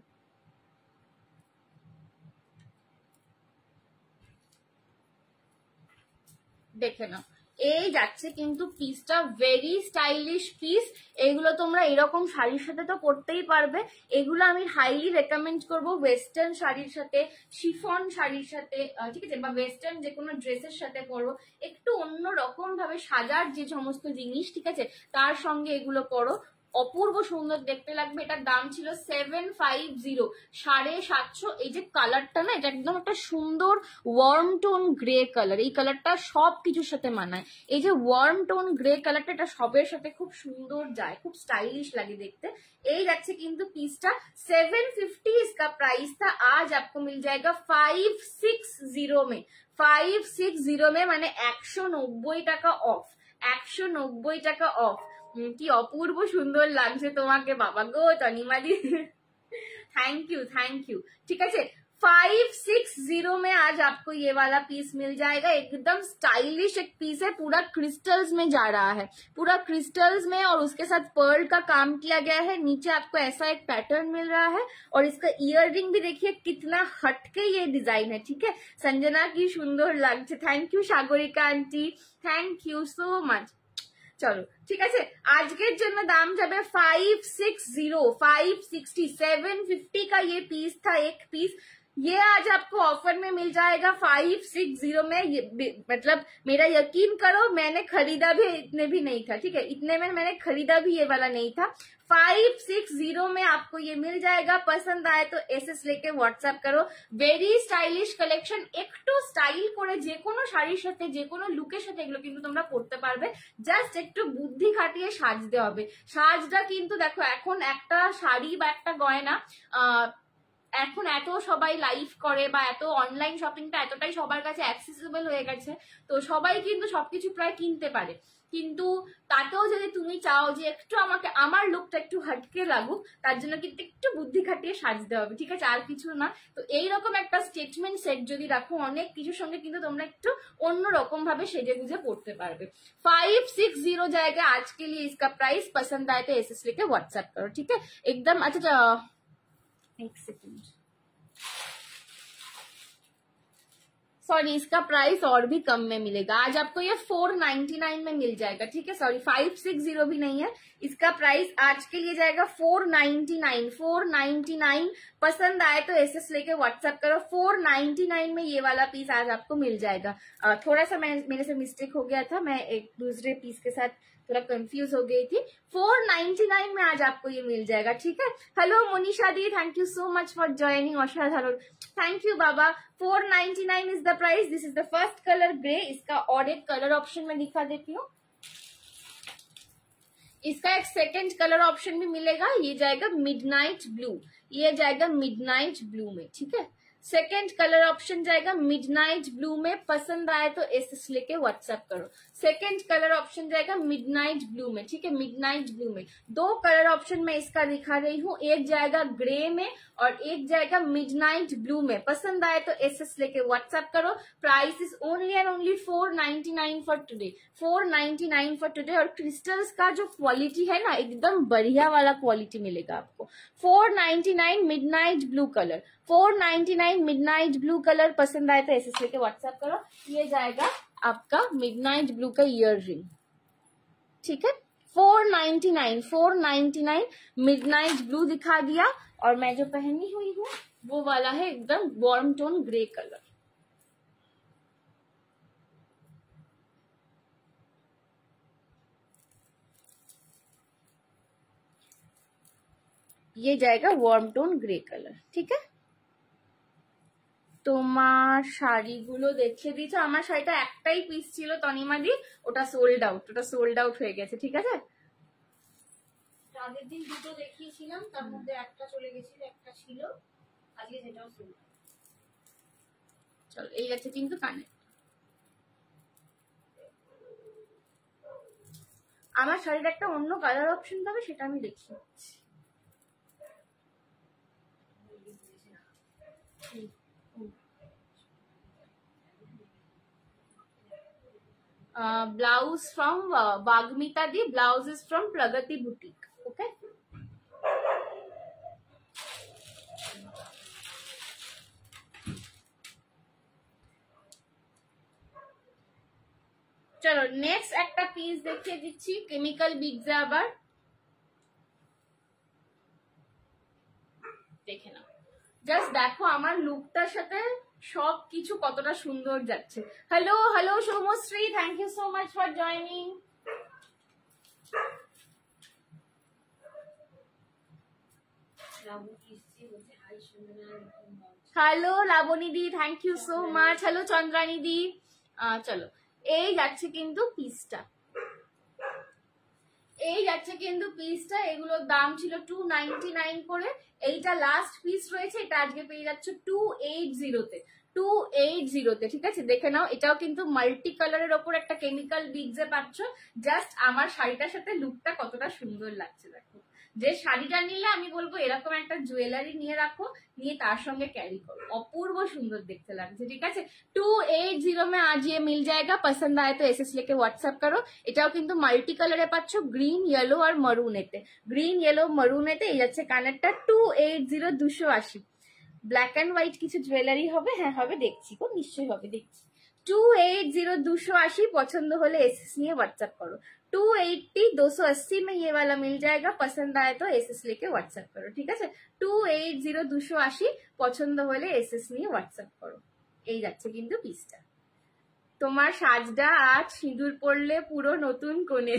দেখে নাও, এই যাচ্ছে কিন্তু পিসটা, ভেরি স্টাইলিশ পিস। এগুলো তোমরা এরকম শাড়ির সাথে তো পরতেই পারবে। এগুলো আমি হাইলি রেকমেন্ড করবো ওয়েস্টার্ন শাড়ির সাথে, শিফন শাড়ির সাথে, ঠিক আছে, বা ওয়েস্টার্ন যে কোনো ড্রেসের সাথে পরো। একটু অন্য রকম ভাবে সাজার যে সমস্ত জিনিস, ঠিক আছে, তার সঙ্গে এগুলো পরো, অপূর্ব সুন্দর দেখতে লাগবে। এটার দাম ছিল 750, 750। এই যে কালারটা না, এটা একদম একটা সুন্দর ওয়ার্ম টোন গ্রে কালার। এই কালারটা সব কিছুর সাথে মানায়। এই যে ওয়ার্ম টোন গ্রে কালারটা, এটা সবের সাথে খুব সুন্দর যায়, খুব স্টাইলিশ লাগে দেখতে। এই যাচ্ছে কিন্তু পিসটা 750 इसका प्राइस था। आज आपको मिल जाएगा 560 में। 560 में মানে 190 টাকা অফ, 190 টাকা অফ। কি অপূর্ব সুন্দর লাগছে তোমাকে বাবা গো তনিমাদি, थैंक यू। ठीक है, 560 में आज आपको ये वाला पीस मिल जाएगा। एकदम स्टाइलिश एक पीस है, पूरा क्रिस्टल्स में जा रहा है, पूरा क्रिस्टल्स में, और उसके साथ पर्ल का काम किया गया है। नीचे आपको ऐसा एक पैटर्न मिल रहा है, और इसका इयररिंग भी देखिए कितना हटके ये डिजाइन है, ठीक है। संजना की सुंदर लगছে, thank you Sagarika aunty, thank you so much. চলো ঠিক আছে, আজকের জন্য দাম যাবে 560, 560, 750 का ये पीस था एक पीस, ये आज आपको ऑफर में मिल जाएगा 560 में। मतलब मेरा यकीन करो मैंने खरीदा भी इतने भी नहीं था, ठीक है, इतने में मैंने खरीदा भी ये वाला नहीं था। 560 में आपको ये मिल जाएगा। पसंद आए तो एसएस लेके व्हाट्सएप करो। वेरी স্টাইলিশ কালেকশন, একটু স্টাইল করে যে কোনো শাড়ির সাথে যে কোনো লুকের সাথে এগুলো কিন্তু তোমরা পরতে পারবে। জাস্ট একটু বুদ্ধি খাটিয়ে সাজতে হবে। সাজটা কিন্তু দেখো এখন একটা শাড়ি বা একটা গয়না এখন এত সবাই লাইভ করে বা এত অনলাইন শপিংটা এতটাই সবার কাছে অ্যাক্সেসিবল হয়ে গেছে, তো সবাই কিন্তু সবকিছু প্রায় কিনতে পারে। কিন্তু তাতেও যদি তুমি চাও যে একটু আমাকে আমার লুকটা একটু হাটকে লাগুক, তার জন্য কিন্তু একটু বুদ্ধি খাটিয়ে সাজতে হবে, ঠিক আছে, আর কিছু না। তো এইরকম একটা স্টেটমেন্ট সেট যদি রাখো অনেক কিছুর সঙ্গে কিন্তু তোমরা একটু অন্যরকম ভাবে সেজে গুজে পড়তে পারবে। 560 जाएगा आज के लिए इसका प्राइस। पसंद आए तो एसएस लेके व्हाट्सएप करो, ठीक है एकदम। अच्छा एक सेकंड, सॉरी इसका प्राइस और भी कम में मिलेगा। आज आपको ये 499 में मिल जाएगा, ठीक है, सॉरी 560 भी नहीं है, इसका प्राइस आज के लिए जाएगा 499, 499। पसंद आए तो एसएस लेके व्हाट्सएप करो। 499 में ये वाला पीस आज आपको मिल जाएगा। थोड़ा सा मेरे से मिस्टेक हो गया था, मैं एक दूसरे पीस के साथ थोड़ा कंफ्यूज हो गई थी। 499 में आज आपको ये मिल जाएगा, ठीक है। हेलो मोनिशा दी, thank you so much for joining. असाधारण, थैंक यू बाबा। 499 is the price. This is the first colour grey. इसका और एक कलर ऑप्शन में दिखा देती हूँ। इसका एक सेकंड कलर ऑप्शन भी मिलेगा, ये जाएगा मिडनाइट ब्लू, ये जाएगा मिडनाइट ब्लू में, ठीक है। सेकेंड कलर ऑप्शन जाएगा मिडनाइट ब्लू में। पसंद आए तो एसएस लेके व्हाट्सएप करो। सेकेंड कलर ऑप्शन जाएगा मिडनाइट ब्लू में, ठीक है, मिडनाइट ब्लू में। दो कलर ऑप्शन में इसका दिखा रही हूँ, एक जाएगा ग्रे में और एक जाएगा मिडनाइट ब्लू में। पसंद आए तो एसएस लेके व्हाट्सएप करो। Price is only and only 499 for today, 499 for today. और क्रिस्टल्स का जो क्वालिटी है ना एकदम बढ़िया वाला क्वालिटी मिलेगा आपको। 499 midnight blue colour, 499 midnight blue colour. पसंद आए तो एसएस लेके व्हाट्सएप करो। ये जाएगा आपका मिडनाइट ब्लू का ईयर रिंग, ठीक है। 499 मिडनाइट ब्लू दिखा दिया। और मैं जो पहनी हुई हूँ वो वाला है एकदम वार्म टोन ग्रे कलर। ये जाएगा वार्म टोन ग्रे कलर, ठीक है। তোমার শাড়িগুলো দেখিয়ে দিয়েছো। আমার শাড়িটা একটাই পিস ছিল তনিমাদি, ওটা সোল্ড আউট হয়ে গেছে, ঠিক আছে। আগের দিন দুটো দেখিয়েছিলাম, তার মধ্যে একটা চলে গেছিল, একটা ছিল, আজকে সেটাও ছিল। চলো এই আছে কিন্তু কানে। আমার শাড়ির একটা অন্য কালার অপশন পাবে, সেটা আমি দেখিয়ে দিচ্ছি। Blouse from Bagmita di, blouse is from Pragati Boutique, okay। চলো নেক্সট একটা পিস দেখিয়ে দিচ্ছি, কেমিক্যাল বিডস আবার দেখে নাও। জাস্ট দেখো আমার লুকটার সাথে সবকিছু কতটা সুন্দর যাচ্ছে। Hello hello Soumashree, thank you so much for joining. Hello Laboni দি, thank you so much. Hello Chandrani দি। চলো এই যাচ্ছে কিন্তু পিসটা, এই যাচ্ছে কিন্তু পিসটা। এগুলোর দাম ছিল 299 করে। এইটা লাস্ট পিস রয়েছে, এটা আজকে পেয়ে যাচ্ছ 280-তে, 280-তে, ঠিক আছে। দেখে নাও, এটাও কিন্তু মাল্টি কালারের ওপর একটা কেমিক্যাল বিডস এ পাচ্ছ। জাস্ট আমার শাড়িটার সাথে লুকটা কতটা সুন্দর লাগছে দেখো। যে শাড়িটা নিলে আমি বলবো এরকম একটা জুয়েলারি নিয়ে রাখো, নিয়ে তার সঙ্গে ক্যারি করো, অপূর্ব সুন্দর দেখতে লাগছে, ঠিক আছে। 280 में आज ये मिल जाएगा। पसंद आए तो एसएस लेके व्हाट्सएप करो। এটাও কিন্তু মাল্টি কালারে পাচ্ছ, গ্রিন ইয়েলো আর মরুনেতে, গ্রিন ইয়েলো মরুনেতে। এই যাচ্ছে কানেরটা 280, 280। ব্ল্যাক অ্যান্ড হোয়াইট কিছু জুয়েলারি হবে, হ্যাঁ হবে, দেখছি গো, নিশ্চয়ই হবে, দেখছি। 280, 280। পছন্দ হলে এসএস নিয়ে হোয়াটসঅ্যাপ করো। 280 280 में ये वाला मिल जाएगा, पसंद आए तो एसएस लेके व्हाट्सएप करो, ঠিক আছে? 280 280 পছন্দ হলে এসএস নিয়ে হোয়াটসঅ্যাপ করো। এই যাচ্ছে কিন্তু পিসটা। তোমার সাজটা আজ সিঁদুর পড়লে পুরো নতুন কোণে।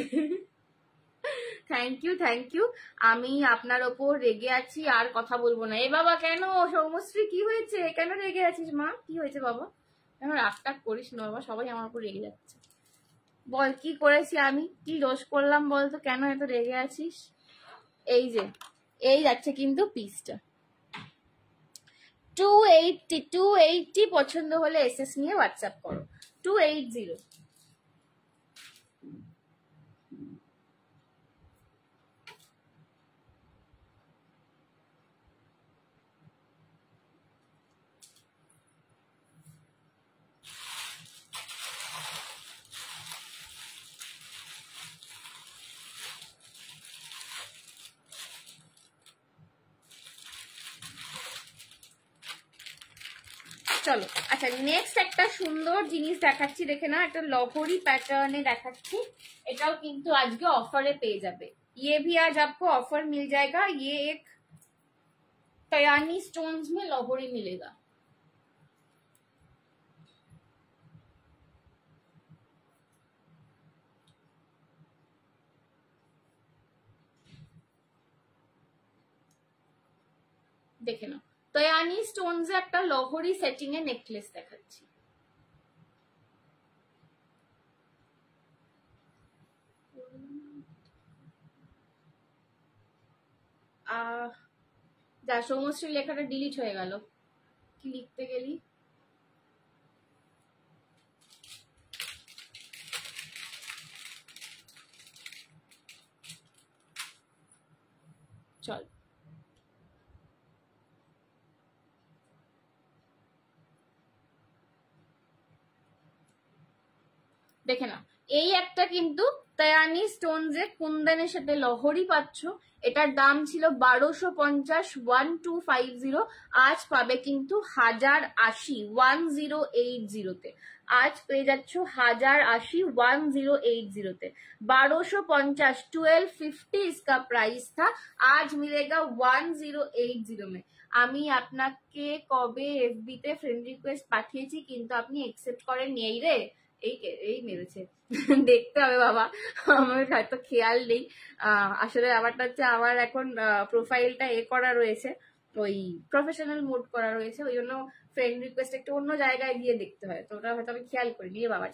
Thank you thank you. আমি আপনার ওপর রেগে আছি, আর কথা বলবো না। এ বাবা কেন সৌমশ্রী, কি হয়েছে? কেন রেগে আছিস মা? কি হয়েছে বাবা? এখন রাগটাগ করিস না বাবা, সবাই আমার উপর রেগে যাচ্ছে। বল কি করেছি আমি, কি দোষ করলাম বলতো, কেন এত রেগে আছিস? এই যে এই যাচ্ছে কিন্তু পিসটা 280 পছন্দ হলে এসএস নিয়ে হোয়াটসঅ্যাপ করো 280। চলো আচ্ছা, নেক্সট একটা সুন্দর জিনিস দেখাচ্ছি, দেখে না, একটা লহরি প্যাটার্নে দেখাচ্ছি। এটাও কিন্তু আজকে অফারে পেয়ে যাবে। ये भी आज आपको ऑफर मिल जाएगा। ये एक कयानी स्टोन्स में लाहौरी मिलेगा। দেখে নাও, কয়ানি স্টোনস এ একটা লাহৌরি সেটিং এ নেকলেস দেখাচ্ছি। যা সৌমশ্রীর লেখাটা ডিলিট হয়ে গেল, কি লিখতে গেলি? চল দেখে না, এই একটা কিন্তু কয়ানি স্টোনস এর কুন্দনের সাথে লহরি পাচ্ছ। এটার দাম ছিল 1250 1250, আজ পাবে কিন্তু 1080 1080 তে। आज পেয়ে যাচ্ছ 1080 1080 তে। 1250 1250 इसका प्राइस था, आज मिलेगा 1080 में। আমি আপনাকে কবে এফবি তে ফ্রেন্ড রিকোয়েস্ট পাঠিয়েছি, কিন্তু আপনি একসেপ্ট করেন এই রে। এই মেরেছে, দেখতে হবে বাবা, আমার হয়তো খেয়াল নেই। আসলে ব্যাপারটা হচ্ছে আমার এখন প্রোফাইলটা করা রয়েছে, ওই প্রফেশনাল মোড করা রয়েছে, ওই জন্য ফ্রেন্ড রিকোয়েস্ট একটু অন্য জায়গায় গিয়ে দেখতে হয়, তো ওটা হয়তো আমি খেয়াল করিনি। বাবা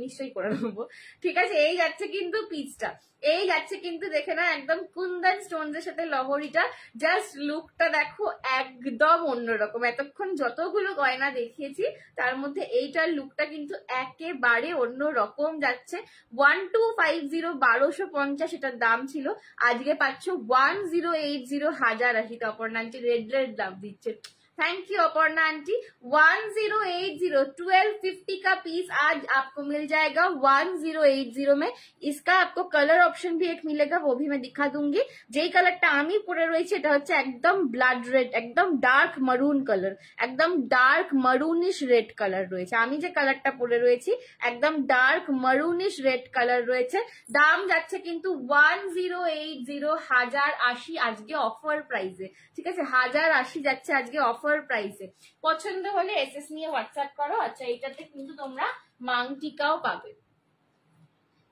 নিশ্চয়ই করে নেবো, ঠিক আছে। এই যাচ্ছে কিন্তু পিসটা, এই যাচ্ছে কিন্তু দেখে না, একদম কুন্দন স্টোনস এর সাথে লহরিটা। জাস্ট লুকটা দেখো, একদম অন্যরকম। এতক্ষণ যতগুলো গয়না দেখিয়েছি তার মধ্যে এইটার লুকটা কিন্তু একেবারে অন্যরকম যাচ্ছে। 1250 1250 এটার দাম ছিল, আজকে পাচ্ছ 1080 1080। অপর্ণা আন্টি রেড রেড দাম দিচ্ছে, थैंक यू अपर्णा आंटी। 1080 1250 का पीस आज आपको मिल जाएगा 1080 में। इसका आपको कलर ऑप्शन भी एक मिलेगा, वो भी मैं दिखा दूंगी। যেই কালারটা আমি পরে রয়েছে এটা হচ্ছে একদম ব্লাড রেড, একদম ডার্ক মারুন কালার, একদম ডার্ক মারুনিশ রেড কালার রয়েছে। আমি যে কালারটা পরে রয়েছি একদম ডার্ক মারুনিশ রেড কালার রয়েছে। দাম যাচ্ছে কিন্তু 1080 1080 আজকে অফার প্রাইসে, ঠিক আছে। 1080 যাচ্ছে আজকে অফার প্রাইসে। পছন্দ হলে এসএস নিয়ে হোয়াটসঅ্যাপ করো। আচ্ছা, এটাতে কিন্তু তোমরা मांग टीकाও পাবে।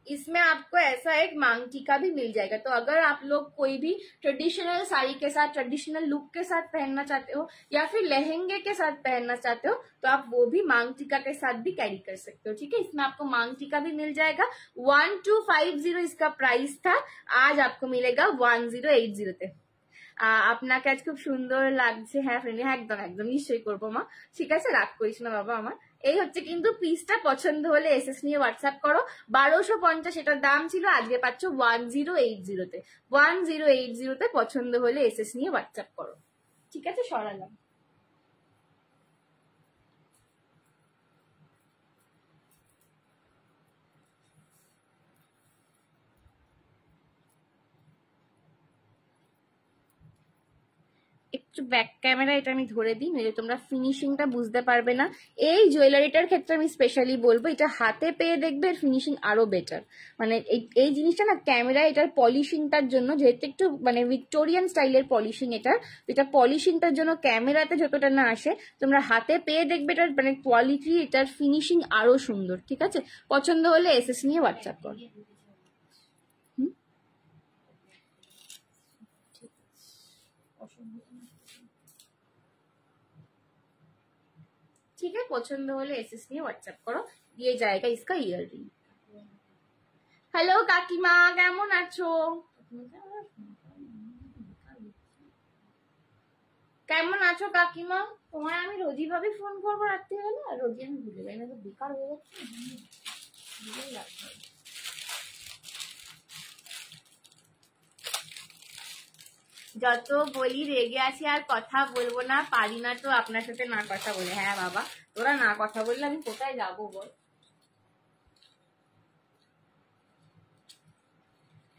इसमें आपको ऐसा एक मांग टीका भी मिल जाएगा। तो अगर आप लोग कोई भी ट्रेडिशनल साड़ी के साथ, ट्रेडिशनल लुक के साथ पहनना चाहते हो, या फिर लहंगे के साथ पहनना चाहते हो, तो आप वो भी मांग टीका के साथ भी कैरी कर सकते हो, ठीक है। इसमें आपको मांग टीका भी मिल जाएगा। 1250 इसका प्राइस था, आज आपको मिलेगा 1080 তে। আপনাকে আজ খুব সুন্দর লাগছে। হ্যাঁ ফ্রেন্ড, হ্যাঁ একদম একদম নিশ্চয়ই করবো মা, ঠিক আছে, রাগ করিস না বাবা আমার। এই হচ্ছে কিন্তু পিসটা, পছন্দ হলে এসএস নিয়ে হোয়াটসঅ্যাপ করো। 1250 এটার দাম ছিল, আজকে পাচ্ছ 1080 তে। 1080 তে পছন্দ হলে এসএস নিয়ে হোয়াটসঅ্যাপ করো, ঠিক আছে। সরালাম। ব্যাক ক্যামেরা এটা আমি ধরে দিই, নইলে তোমরা ফিনিশিংটা বুঝতে পারবে না। এই জুয়েলারিটার ক্ষেত্রে আমি স্পেশালি বলবো, এটা হাতে পেয়ে দেখবে এর ফিনিশিং আরো বেটার। মানে এই জিনিসটা না ক্যামেরা, এটার পলিশিংটার জন্য, যেহেতু একটু মানে ভিক্টোরিয়ান স্টাইলের পলিশিং এটা পলিশিংটার জন্য ক্যামেরাতে যতটা না আসে, তোমরা হাতে পেয়ে দেখবে এটার মানে কোয়ালিটি, এটার ফিনিশিং আরো সুন্দর। ঠিক আছে, পছন্দ হলে এসএস নিয়ে হোয়াটসঅ্যাপ করো। ठीक है, পছন্দ হলে এসএস নিয়ে হোয়াটসঅ্যাপ করো। ये जाएगा इसका ইয়াররিং। হ্যালো কাকিমা, কেমন আছো? কেমন আছো কাকিমা? তোমার আমি রোজই ভাবে ফোন করবো রাত্রিবেলা, আর রোজই আমি ভুলে যাই না, তো বেকার হয়ে যাচ্ছে। যত বলি রেগে আছি আর কথা বলবো না, পারি না তো আপনার সাথে না কথা বলে। হ্যাঁ বাবা, তোরা না কথা বললে আমি কোথায় যাবো বল।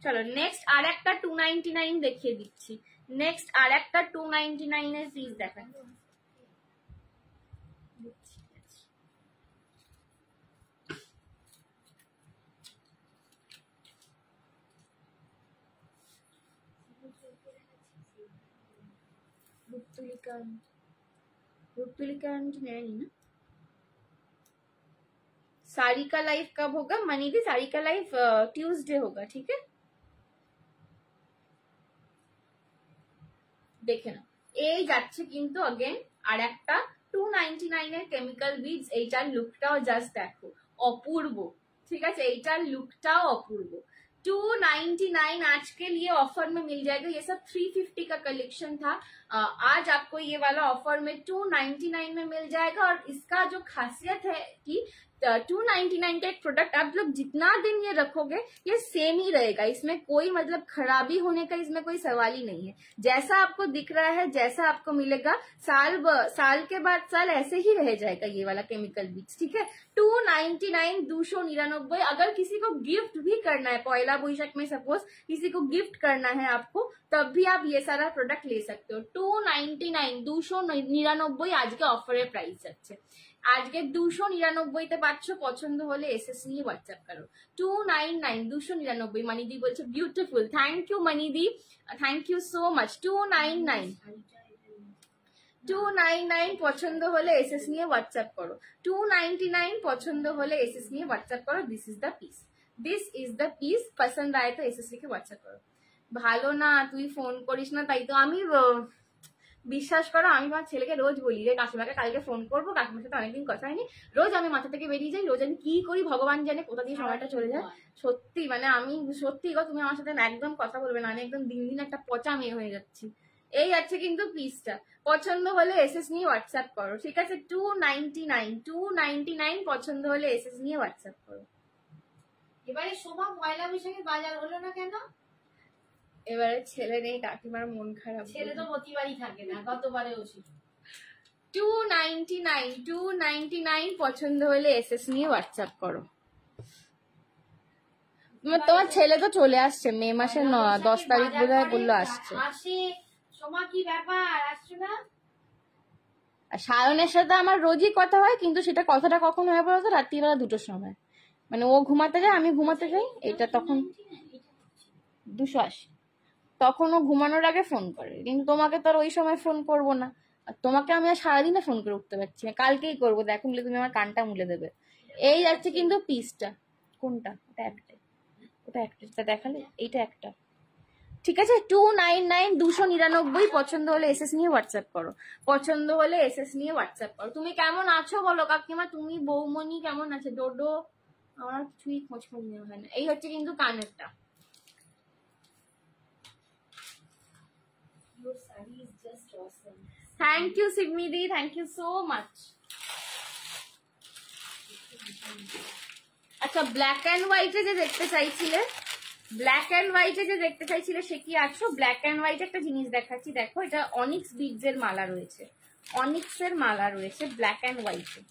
চলো নেক্সট আর একটা 299 দেখিয়ে দিচ্ছি। নেক্সট আর একটা 299 এর পিস দেখান। साड़ी का लाइव कब होगा मनी दी? साड़ी का लाइव ट्यूसडे होगा, ठीक है। দেখে না, এই যাচ্ছে কিন্তু अगेन আর একটা 299 এর কেমিক্যাল বিডস। এইটার লুকটাও জাস্ট দেখো, অপূর্ব। ঠিক আছে, এইটার লুকটাও অপূর্ব। 299 आज के लिए ऑफर में मिल जाएगा। ये सब 350 का कलेक्शन था, आज आपको ये वाला ऑफर में 299 में मिल जाएगा। और इसका जो खासियत है कि 299 का एक प्रोडक्ट आप लोग जितना दिन ये रखोगे ये सेम ही रहेगा, इसमें कोई मतलब खराबी होने का इसमें कोई सवाल ही नहीं है। जैसा आपको दिख रहा है, जैसा आपको मिलेगा, साल के बाद साल ऐसे ही रह जाएगा ये वाला केमिकल बीट्स। ठीक है, 299 299। अगर किसी को गिफ्ट भी करना है, पहला बैशाख में सपोज किसी को गिफ्ट करना है आपको, तब भी आप ये सारा प्रोडक्ट ले सकते हो। 299 299 आज के ऑफर प्राइस যাচ্ছে। আজকে 299 পাচ্ছ। পছন্দ হলে এসএস নিয়ে হোয়াটসঅ্যাপ করো। 299 299। মনিদি বলছে বিউটিফুল। থ্যাংক ইউ মনিদি, থ্যাংক ইউ সো মাচ। 299 পছন্দ হলে এসএস নিয়ে হোয়াটসঅ্যাপ করো। 299 পছন্দ হলে এসএস নিয়ে হোয়াটসঅ্যাপ করো। This is the piece. পছন্দ আয় তো এসএস লিখে হোয়াটসঅ্যাপ করো। ভালো না তুই ফোন করিস না, তাই তো আমি বিশ্বাস করো আমি আমার ছেলেকে রোজ বলি রে কাকিমাকে কালকে ফোন করবো, কাকিমার সাথে অনেকদিন কথা হয়নি। রোজ আমি মাথা থেকে বেরিয়ে যাই, রোজ আমি কি করি ভগবান জানে কোথা দিয়ে সময়টা চলে যায়। সত্যি মানে আমি সত্যি গো, তুমি আমার সাথে একদম কথা বলবে না, আমি একদম দিন দিন একটা পচা মেয়ে হয়ে যাচ্ছি। এই আছে কিন্তু পিসটা। পছন্দ হলে এসএস নিয়ে হোয়াটসঅ্যাপ করো। ঠিক আছে, 299 পছন্দ হলে এসএস নিয়ে হোয়াটসঅ্যাপ করো। এবারে শোভা পয়লা বৈশাখে বাজার হলো না কেন? এবারে ছেলে নেই, কাকিমার মন খারাপ। ছেলে তো প্রতিবারই থাকে না, গতবারে ওষুধ। 299 পছন্দ হলে এসএস নিয়ে হোয়াটসঅ্যাপ করো। তোমার ছেলে তো চলে আসছে মে মাসের 10 তারিখ বোধহয় বললো আসছে। সোমা কি ব্যাপার, আসছো না? সায়নের সাথে আমার রোজই কথা হয়, কিন্তু সেটা কথাটা কখন হয় বলতো? রাত্রিবেলা 2টোর সময়। মানে ও ঘুমাতে যায়, আমি ঘুমাতে যাই, এটা তখন 280। তখন ও ঘুমানোর আগে ফোন করে, কিন্তু তোমাকে তো আর ওই সময় ফোন করবো না। আর তোমাকে আমি আর সারাদিনে ফোন করে উঠতে পারছি না, কালকেই করবো। দেখো তুমি আমার কানটা মুলে দেবে। এই যাচ্ছে কিন্তু পিসটা। কোনটা? ওটা একটা দেখালে, এইটা একটা। ঠিক আছে, 299 299 পছন্দ হলে এসএস নিয়ে হোয়াটসঅ্যাপ করো। পছন্দ হলে এসএস নিয়ে হোয়াটসঅ্যাপ করো। তুমি কেমন আছো বলো কাকিমা, তুমি বৌমনি কেমন আছে? ডোডো আমার কিছুই খোঁজ নেওয়া হয় না। এই হচ্ছে কিন্তু কানেরটা। Your saree is just awesome. Thank you Sigmidi, thank you so much. আচ্ছা, ব্ল্যাক এন্ড হোয়াইটে যে দেখতে চাইছিলে, সে কি আছো? ব্ল্যাক এন্ড হোয়াইট একটা জিনিস দেখাচ্ছি, দেখো এটা অনিক্স বিডস এর মালা রয়েছে, অনিক্সের মালা রয়েছে ব্ল্যাক এন্ড হোয়াইটে।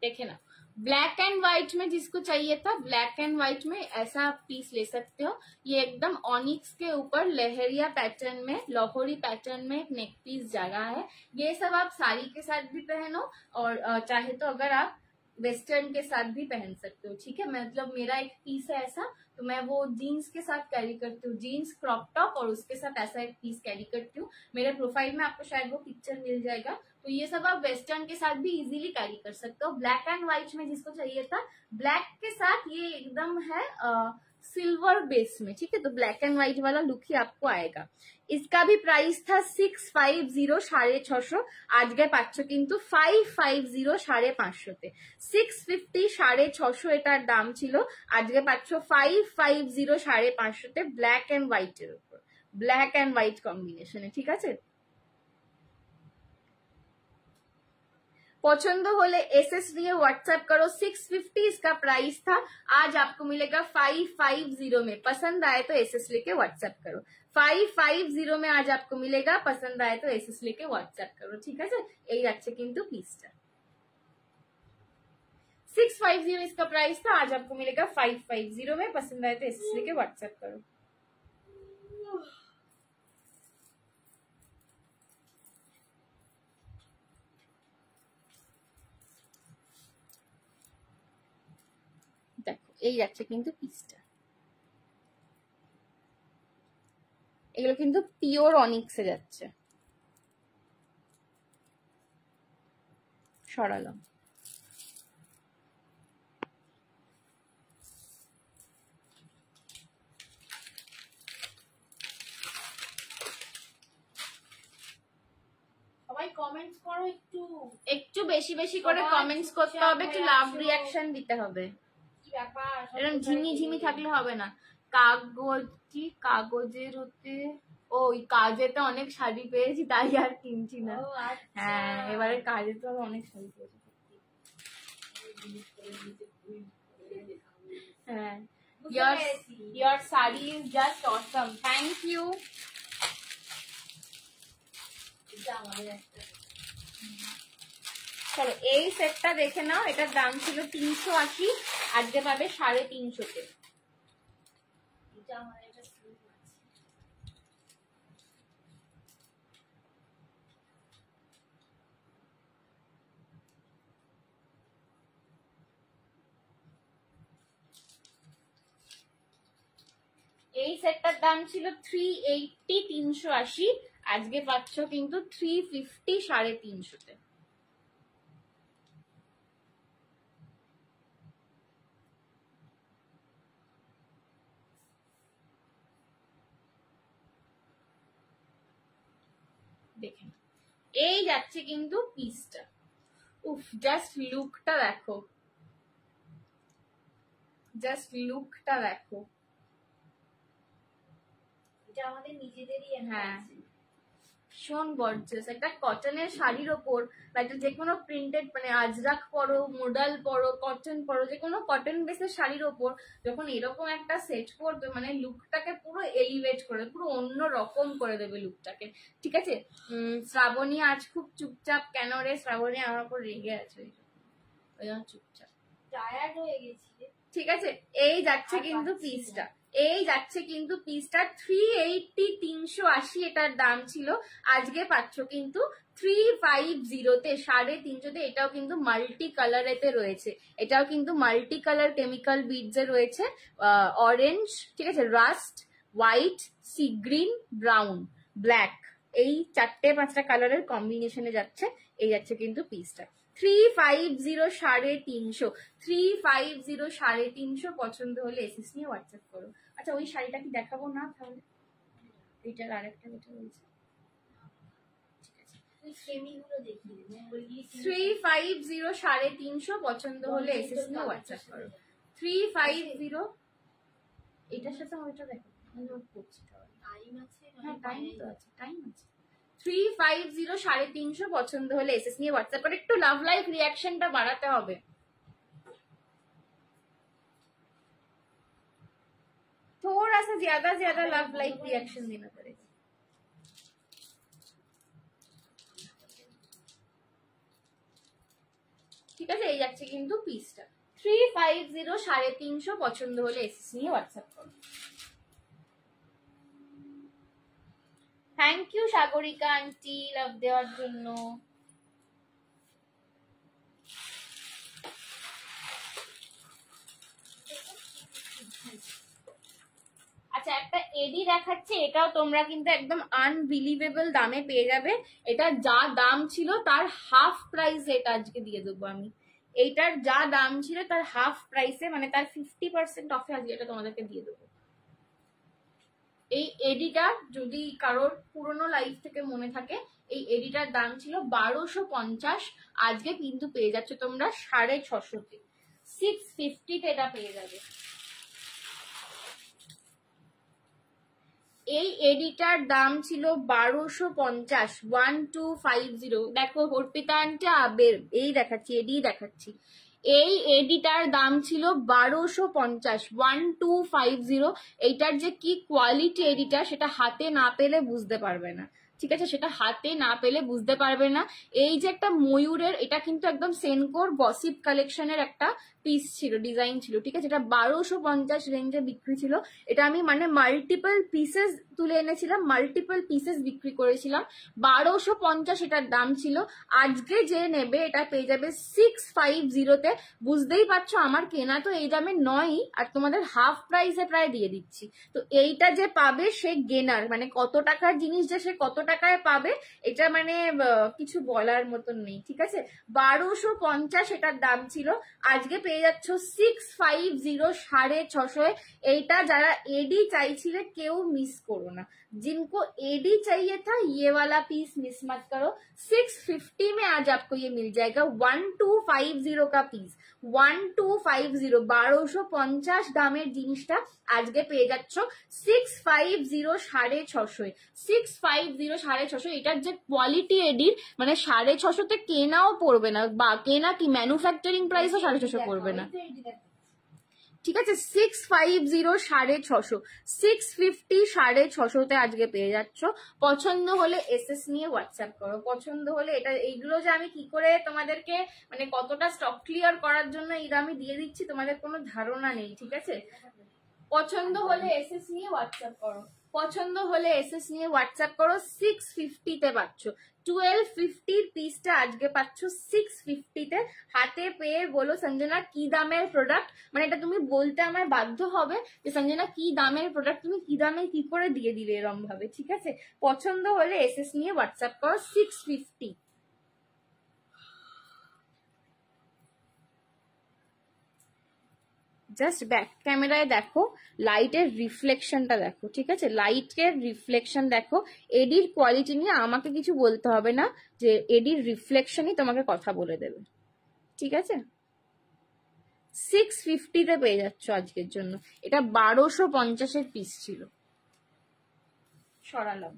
देखे ना, ब्लैक एंड व्हाइट में जिसको चाहिए था, ब्लैक एंड व्हाइट में ऐसा पीस ले सकते हो। ये एकदम ऑनिक्स के ऊपर लहरिया पैटर्न में, लाहौरी पैटर्न में एक नेक पीस जगह है। ये सब आप साड़ी के साथ भी पहनो और चाहे तो अगर आप वेस्टर्न के साथ भी पहन सकते हो, ठीक है। मतलब मेरा एक पीस है ऐसा, तो मैं वो जीन्स के साथ कैरी करती हूँ, जीन्स क्रॉप टॉप और उसके साथ ऐसा एक पीस कैरी करती हूँ। मेरे प्रोफाइल में आपको शायद वो पिक्चर मिल जाएगा। तो ये सब आप वेस्टर्न के साथ भी इजीली कैरी कर सकते हो। ब्लैक एंड व्हाइट में जिसको चाहिए था, ब्लैक के साथ ये एकदम है सिल्वर बेस में, ठीक है। तो ब्लैक एंड व्हाइट वाला लुक ही आपको आएगा। इसका भी प्राइस था 650 650। आज গে পাচ্ছ কিন্তু 550 550 650 650 এটার দাম ছিল, আজকে পাচ্ছ 550 550 ব্ল্যাক এন্ড হোয়াইটের উপর, ব্ল্যাক एंड व्हाइट कॉम्बिनेशने, ठीक আছে। पसंद होले एसएस लिए व्हाट्सएप करो। 650 इसका प्राइस था, आज आपको मिलेगा 550 में। पसंद आए तो एसएस लेके व्हाट्सएप करो। 550 में आज आपको मिलेगा, पसंद आए तो एसएस लेके व्हाट्सएप करो, ठीक है। এই যাচ্ছে কিন্তু পিসটা 650 इसका प्राइस था, आज आपको मिलेगा 550 में। पसंद आए तो एसएस लेके व्हाट्सएप करो। দেখো এই যাচ্ছে কিন্তু পিসটা, এগুলো কিন্তু পিওর অনিক্সে যাচ্ছে। সরালাম। সবাই কমেন্টস করো, একটু বেশি বেশি করে কমেন্টস করতে হবে, একটু লাভ রিয়াকশন দিতে হবে। কি ব্যাপার, এরকম ঝিমি ঝিমি থাকলে হবে না। কাগজ কি কাগজের হতে, ওই কাজেতে অনেক শাড়ি পেয়েছি তাই আর কিনছি না। হ্যাঁ এবারে কাজে তো অনেক শাড়ি পেয়েছি। হ্যাঁ your sari is just awesome, thank you। চলো এই সেটটা দেখে নাও, এটার দাম ছিল 380, আজকে পাবে 350-তে। এই সেটটার দাম ছিল 380 380, আজকে পাচ্ছ কিন্তু 350 350-তে। দেখেন এই যাচ্ছে কিন্তু পিসটা। উফ জাস্ট লুকটা দেখো, জাস্ট লুকটা দেখো। এটা আমাদের নিজেদেরই। হ্যাঁ ভীষণ গর্জিয়াস একটা কটনের শাড়ির ওপর, বা একটা যেকোনো প্রিন্টেড মানে আজরাক পরো, মোডাল পরো, কটন পরো, যেকোনো কটন বেসের শাড়ির ওপর যখন এরকম একটা সেট করবে, মানে লুকটাকে পুরো এলিভেট করে, পুরো অন্য রকম করে দেবে লুকটাকে, ঠিক আছে। শ্রাবণী আজ খুব চুপচাপ কেন রে? শ্রাবণী আমার উপর রেগে আছে, ওই জন্য চুপচাপ, টায়ার্ড হয়ে গেছি। ঠিক আছে। এই যাচ্ছে কিন্তু পিসটা, এই যাচ্ছে কিন্তু পিসটা 380 380 এটার দাম ছিল, আজকে পাচ্ছ কিন্তু 350-তে 350-তে। এটাও কিন্তু মাল্টি কালারেতে রয়েছে, এটাও কিন্তু মাল্টি কালার কেমিক্যাল বিডস এ রয়েছে। অরেঞ্জ, ঠিক আছে, rust, white, sea green, brown, black, এই 4-5টা কালারের কম্বিনেশনে যাচ্ছে। এই যাচ্ছে কিন্তু পিসটা 350 350 350 350। পছন্দ হলে এসএস নিয়ে হোয়াটসঅ্যাপ করো। আচ্ছা ওই শাড়িটা কি দেখাবো না তাহলে? এটার আরেকটা যেটা রয়েছে, ঠিক আছে, 350 350। পছন্দ হলে এসএস নিয়ে হোয়াটসঅ্যাপ করো। 350 এটার সাথে ওইটা দেখো, আমি করছি তাহলে। টাইম আছে? হ্যাঁ টাইম তো আছে, টাইম আছে। 350 350। পছন্দ হলে এসএস নিয়ে হোয়াটসঅ্যাপ করে। একটু লাভ লাইক রিয়াকশনটা বাড়াতে হবে। थोड़ा सा ज्यादा लव लाइक रिएक्शन देना पड़ेगा। ঠিক আছে, এই যাচ্ছে কিন্তু পিসটা 350 350 পছন্দ হলে এসএস নিয়ে হোয়াটসঅ্যাপ করো। থ্যাংক ইউ সাগরিকা আন্টি লাভ দেওয়ার জন্য। আচ্ছা, একটা এডি দেখাচ্ছে, এটাও তোমরা কিন্তু একদম আনবিলিভেবল দামে পেয়ে যাবে। এটা যা দাম ছিল তার হাফ প্রাইস এটা আজকে দিয়ে দেবো আমি। এইটার যা দাম ছিল তার হাফ প্রাইসে, মানে তার 50% অফে আজকে এটা তোমাদেরকে দিয়ে দেবো। এই এডিটা যদি কারোর পুরনো লাইফ থেকে মনে থাকে, এই এডিটার দাম ছিল 1250, আজকে কিন্তু পেয়ে যাচ্ছে তোমরা 650-তে, 650-তে এটা পেয়ে যাবে। এই এডিটার দাম ছিল 1250, 1250। দেখো অর্পিতা আন্টি আবের এই দেখাচ্ছি, এডি দেখাচ্ছি। এই এডিটার দাম ছিল 1250, 1250। এইটার যে কি কোয়ালিটি এডিটার সেটা হাতে না পেলে বুঝতে পারবে না, ঠিক আছে, সেটা হাতে না পেলে বুঝতে পারবে না। এই যে একটা ময়ূরের, এটা কিন্তু একদম সেনকোর গসিপ কালেকশনের একটা পিস ছিল, ডিজাইন ছিল, ঠিক আছে, এটা 1250 রেঞ্জে বিক্রি ছিল। এটা আমি মানে মাল্টিপল পিসেস তুলে এনেছিলাম, মাল্টিপল পিসেস বিক্রি করেছিলাম, 1250 এটার দাম ছিল। আজকে যে নেবে এটা পেয়ে যাবে 650-তে। বুঝতেই পারছো আমার কেনা তো এই দামে নয়ই, আর তোমাদের হাফ প্রাইসে প্রায় দিয়ে দিচ্ছি। তো এইটা যে পাবে সে গেনার, মানে কত টাকার জিনিস যে সে কত টাকায় পাবে এটা মানে কিছু বলার মতন নেই, ঠিক আছে। 1250 এটার দাম ছিল, আজকে পেয়ে যাচ্ছ 650, 650। এইটা যারা এডি চাইছিলে কেউ মিস করো না, जिनको एडी चाहिए था ये वाला पीस मिस मत करो। 650 में आज आपको ये मिल जाएगा, 1250 का पीस, 1250, 1250 দামের জিনিসটা আজকে পেয়ে যাচ্ছ 650, 650, 650, 650। এটার যে কোয়ালিটি এডির, মানে 650-তে কেনাও পড়বে না, বা কেনা কি ম্যানুফ্যাকচারিং প্রাইসও 650 পড়বে না, ঠিক আছে। 650, 650, 650, 650-তে আজকে পেয়ে যাচ্ছ। পছন্দ হলে এসএস নিয়ে হোয়াটসঅ্যাপ করো। পছন্দ হলে এটা, এইগুলো যে আমি কি করে তোমাদেরকে মানে কতটা স্টক ক্লিয়ার করার জন্য এই দামই দিয়ে দিচ্ছি তোমাদের কোনো ধারণা নেই, ঠিক আছে। পছন্দ হলে এসএস নিয়ে হোয়াটসঅ্যাপ করো, পছন্দ হলে এসএস নিয়ে হোয়াটসঅ্যাপ করো। 650-তে পাচ্ছ, 1250 পিসটা আজকে পাচ্ছ 650-তে। হাতে পেয়ে বলো সঞ্জনা কি দামের প্রোডাক্ট, মানে এটা তুমি বলতে আমার বাধ্য হবে যে সঞ্জনা কি দামের প্রোডাক্ট, তুমি কি দামে কি করে দিয়ে দিলে এরম ভাবে, ঠিক আছে। পছন্দ হলে এসএস নিয়ে হোয়াটসঅ্যাপ করো। 650। জাস্ট ব্যাক ক্যামেরায় দেখো, লাইটের রিফ্লেকশনটা দেখো, ঠিক আছে, লাইটের রিফ্লেকশন দেখো। এডির কোয়ালিটি নিয়ে আমাকে কিছু বলতে হবে না, যে এডির রিফ্লেকশনই তোমাকে কথা বলে দেবে, ঠিক আছে। 650-তে পেয়ে যাচ্ছ আজকের জন্য। এটা 1250-এর পিস ছিল, সরালাম।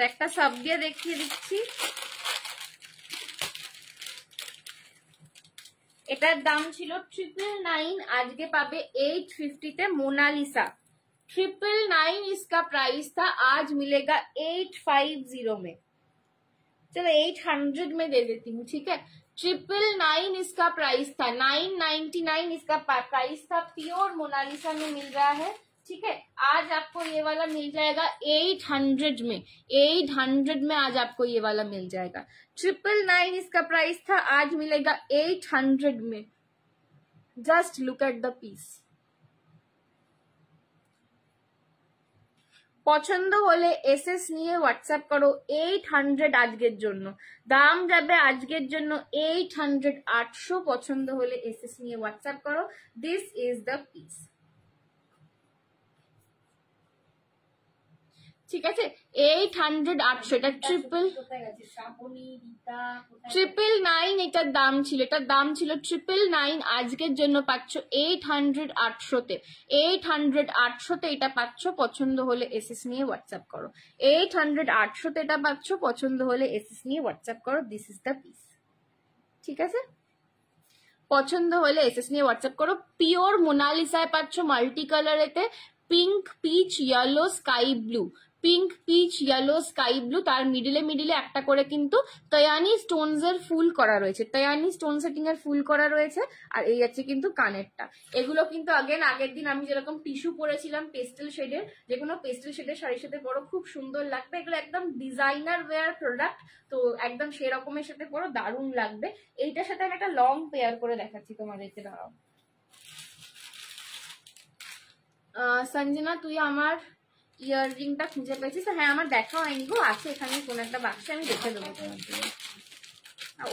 একটা সাব দিয়ে দেখিয়ে দিচ্ছি। এটার দাম ছিল 999, আজকে পাবে 850-তে। মোনালিসা 999 इसका प्राइस था, आज मिलेगा 850 में। चलो 800 में दे देती हूँ, ठीक है। 999 इसका प्राइस था, 999 इसका प्राइस था। प्योर मोनालिसा में मिल रहा है, ठीक है। आज आपको ये वाला मिल जाएगा 800 में, 800 में आज आपको ये वाला मिल जाएगा। 999 इसका प्राइस था, आज मिलेगा 800 में। Just look at the piece. পছন্দ হলে এসএস নিয়ে হোয়াটসঅ্যাপ করো। 800 আজকের জন্য দাম যাবে, আজকের জন্য 800, 800। পছন্দ হলে এসএস নিয়ে হোয়াটসঅ্যাপ করো। This is the piece. ঠিক আছে 800 800 এটা ট্রিপল কোথায় গেছে শ্রাবণী রীতা কোথায় 999 এটার দাম ছিল, এটার দাম ছিল 999, আজকের জন্য পাচ্ছ 800 800 তে 800 800 তে এটা পাচ্ছ। পছন্দ হলে এসএস নিয়ে হোয়াটসঅ্যাপ করো। 800 800 তে এটা পাচ্ছ, পছন্দ হলে এসএস নিয়ে হোয়াটসঅ্যাপ করো। This is the piece. ঠিক আছে, পছন্দ হলে এসএস নিয়ে হোয়াটসঅ্যাপ করো। পিওর মোনালিসায় পাচ্ছ মাল্টি কালারেতে, pink peach yellow sky blue, pink peach yellow sky blue, তার মিডিলে একটা করে কিন্তু তয়ানি স্টোনস এর ফুল করা রয়েছে, তয়ানি স্টোন সেটিং এর ফুল করা রয়েছে। আর এই আছে কিন্তু কানেরটা। এগুলো কিন্তু আগের দিন আমি যেরকম টিস্যু পরেছিলাম পেস্টেল শেডের, যে কোনো পেস্টেল শেডের শাড়ির সাথে পরো খুব সুন্দর লাগবে। এগুলো একদম ডিজাইনার ওয়্যার প্রোডাক্ট, তো একদম সেরকমের সাথে পরো দারুণ লাগবে। এইটার সাথে আমি একটা লং পেয়ার করে দেখাচ্ছি তোমাদেরকে, দাঁড়াও। সঞ্জনা তুই আমার ইয়াররিংটা খুঁজে পেয়েছিস? হ্যাঁ, আমার দেখা হয়নি গো, আছে এখানে কোন একটা বাক্সে, আমি দেখে দেবো তোমার জন্য।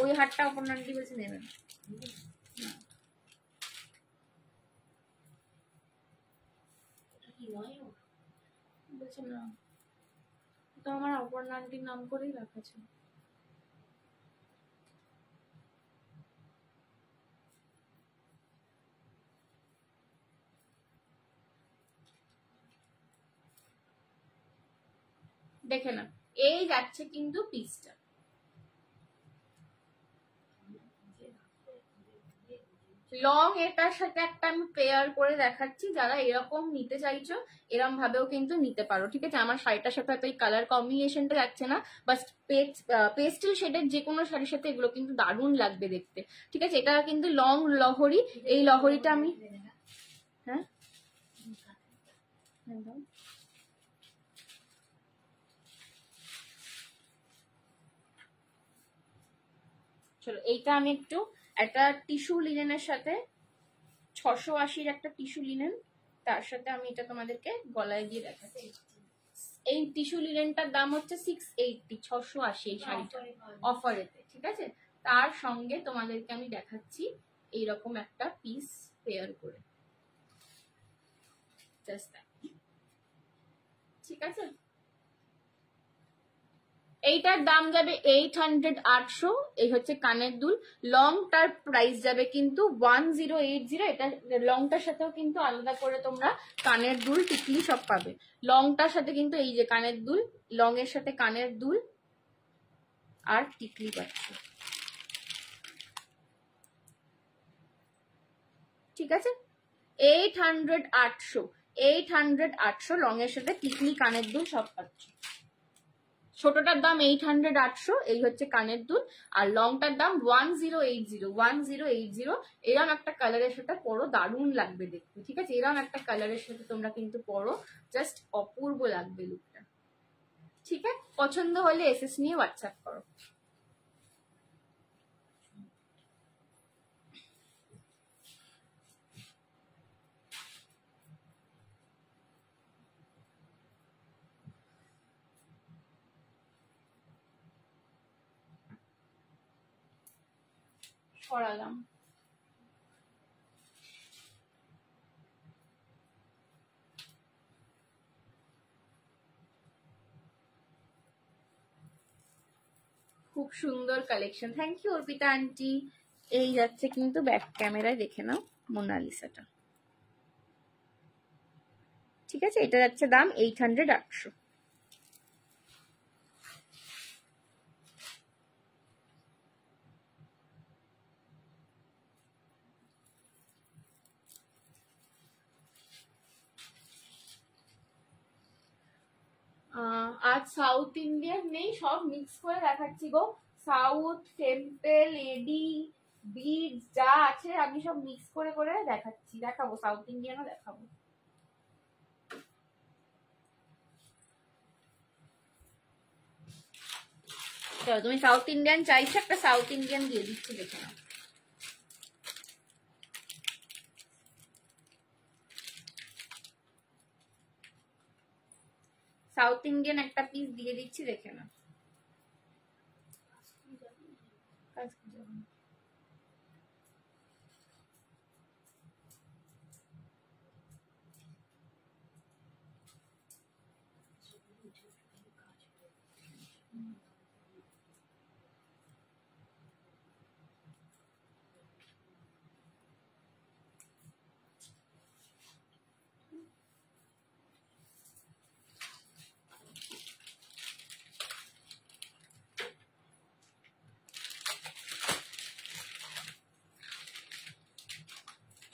ওই হারটা অপরনান্টি বলছে নেবেন। বলছে না, তো আমার অপরনান্টির নাম করেই রাখা ছিল। দেখে না, এই যাচ্ছে কিন্তু পিসটা। লং এটার সাথে একটা আমি পেয়ার করে দেখাচ্ছি, যারা এরকম নিতে চাইছো এরকম ভাবেও কিন্তু নিতে পারো। ঠিক আছে, আমার শাড়িটার সাথে হয়তো এই কালার কম্বিনেশনটা যাচ্ছে না, বাট পেস্টেল শেডের যে কোনো শাড়ির সাথে এগুলো কিন্তু দারুণ লাগবে দেখতে। ঠিক আছে, এটা কিন্তু লং লহরি, এই লহরিটা আমি হ্যাঁ চলো, এইটা আমি একটু একটা টিস্যু লিনেনের সাথে 680 একটা টিস্যু লিনেন, তার সাথে আমি এটা তোমাদেরকে গলায় দিয়ে দেখাচ্ছি। এই টিস্যু লিনেনটার দাম হচ্ছে 680, 680 এই শাড়িটা অফারেতে। ঠিক আছে, তার সঙ্গে তোমাদেরকে আমি দেখাচ্ছি এইরকম একটা পিস পেয়ার করে, জাস্ট দ্যাট। ঠিক আছে, এইটার দাম যাবে 800 800। এই হচ্ছে কানের দুল। লংটার প্রাইস যাবে কিন্তু 1080। এটা লংটার সাথেও কিন্তু আলাদা করে তোমরা কানের দুল টিকলি সব পাবে। লংটার সাথে কিন্তু এই যে কানের দুল, লং এর সাথে কানের দুল আর টিকলি পাচ্ছে। ঠিক আছে, 800 800, 800 800 লং এর সাথে টিকলি কানের দুল সব পাচ্ছে। ছোটটার দাম 800 800, এই হচ্ছে কানের দুল, আর লংটার দাম 1080 1080। এরকম একটা কালারের সাথে পরো, দারুণ লাগবে দেখতে। ঠিক আছে, এরকম একটা কালারের সাথে তোমরা কিন্তু পরো, জাস্ট অপূর্ব লাগবে লুকটা। ঠিক আছে, পছন্দ হলে এসএস নিয়ে হোয়াটসঅ্যাপ করো। সরালাম। খুব সুন্দর collection, thank you Arpita aunty. এই যাচ্ছে কিন্তু ব্যাক ক্যামেরায়, দেখে নাও মোনালিসাটা। ঠিক আছে, এটা যাচ্ছে দাম 800 800। আজ সাউথ ইন্ডিয়ান নেই, সব মিক্স করে দেখাচ্ছি গো। সাউথ, টেম্পল, এডি, বিডস যা আছে আমি সব মিক্স করে করে দেখাচ্ছি, দেখাবো। সাউথ ইন্ডিয়ানও দেখাবো। চলো, তুমি সাউথ ইন্ডিয়ান চাইছো, একটা সাউথ ইন্ডিয়ান দিয়ে দিচ্ছি, দেখে নাও। সাউথ ইন্ডিয়ান একটা পিস দিয়ে দিচ্ছি, দেখে নাও।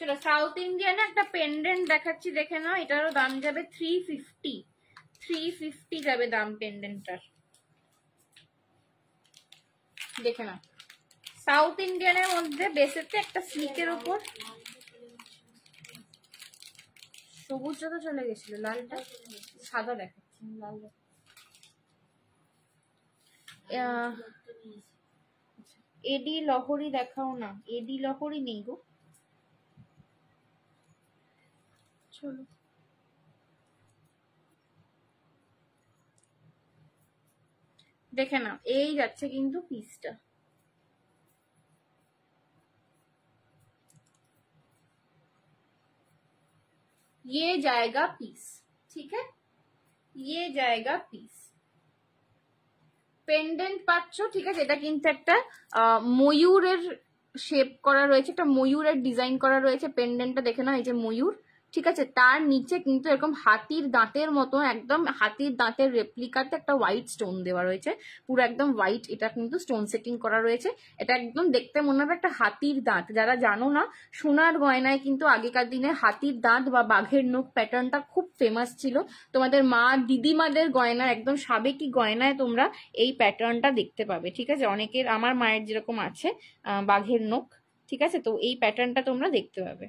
চলো সাউথ ইন্ডিয়ানে একটা পেন্ডেন্ট দেখাচ্ছি, দেখে নাও। এটারও দাম যাবে 350, 350 যাবে দাম পেন্ডেন্টটার, দেখে নাও। সাউথ ইন্ডিয়ানের মধ্যে বেসেতে একটা সিল্কের উপর, সবুজটা তো চলে গেছিল, লালটা সাদা দেখাচ্ছি, লাল এডি লহরি দেখাও না, এডি লহরি নেই গো। চলো দেখে নাও, এই যাচ্ছে কিন্তু পিসটা। ये जाएगा पीस, ठीक है, ये जाएगा पीस। পেন্ডেন্ট পাচ্ছ, ঠিক আছে। এটা কিন্তু একটা ময়ূরের শেপ করা রয়েছে, একটা ময়ূরের ডিজাইন করা রয়েছে পেন্ডেন্টটা, দেখে নাও। এই যে ময়ূর, ঠিক আছে, তার নিচে কিন্তু এরকম হাতির দাঁতের মতো, একদম হাতির দাঁতের রেপ্লিকাতে একটা হোয়াইট স্টোন দেওয়া রয়েছে, পুরো একদম হোয়াইট। এটা কিন্তু স্টোন সেটিং করা রয়েছে। এটা একদম দেখতে মনে হবে একটা হাতির দাঁত। যারা জানো না, সোনার গয়নায় কিন্তু আগেকার দিনে হাতির দাঁত বা বাঘের নখ প্যাটার্নটা খুব ফেমাস ছিল। তোমাদের মা দিদিমাদের গয়না, একদম সাবেকি গয়নায় তোমরা এই প্যাটার্নটা দেখতে পাবে, ঠিক আছে। অনেকের, আমার মায়ের যেরকম আছে বাঘের নখ, ঠিক আছে, তো এই প্যাটার্নটা তোমরা দেখতে পাবে।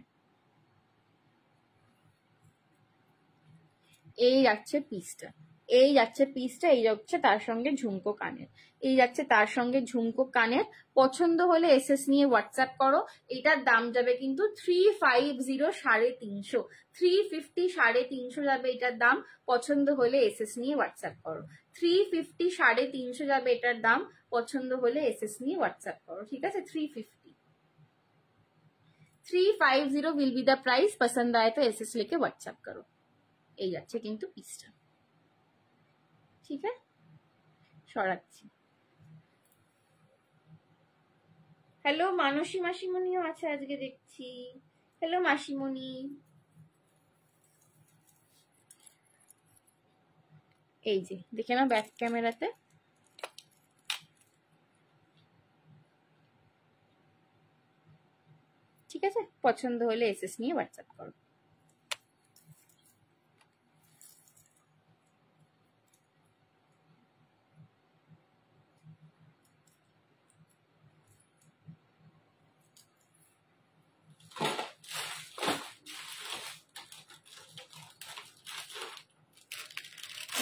এই যাচ্ছে পিসটা, এই যাচ্ছে পিসটা, এই যাচ্ছে তার সঙ্গে ঝুমকো কানের, এই যাচ্ছে তার সঙ্গে ঝুমকো কানের। পছন্দ হলে এসএস নিয়ে হোয়াটসঅ্যাপ করো। এটার দাম যাবে কিন্তু 350, 350, 350, 350 যাবে এটার দাম। পছন্দ হলে এসএস নিয়ে হোয়াটসঅ্যাপ করো। 350, 350 যাবে এটার দাম। পছন্দ হলে এসএস নিয়ে হোয়াটসঅ্যাপ করো, ঠিক আছে। 350, 350 विल बी द प्राइस। पसंद आए तो एसएस लेके व्हाट्सएप करो। এই যাচ্ছে কিন্তু পিসটা, ঠিক আছে। সরাচ্ছি। হ্যালো মানসী মাসিমণিও আছে আজকে দেখছি। হ্যালো মাসিমণি। এই যে দেখে নাও ব্যাক ক্যামেরাতে, ঠিক আছে। পছন্দ হলে এসএস নিয়ে হোয়াটসঅ্যাপ করো।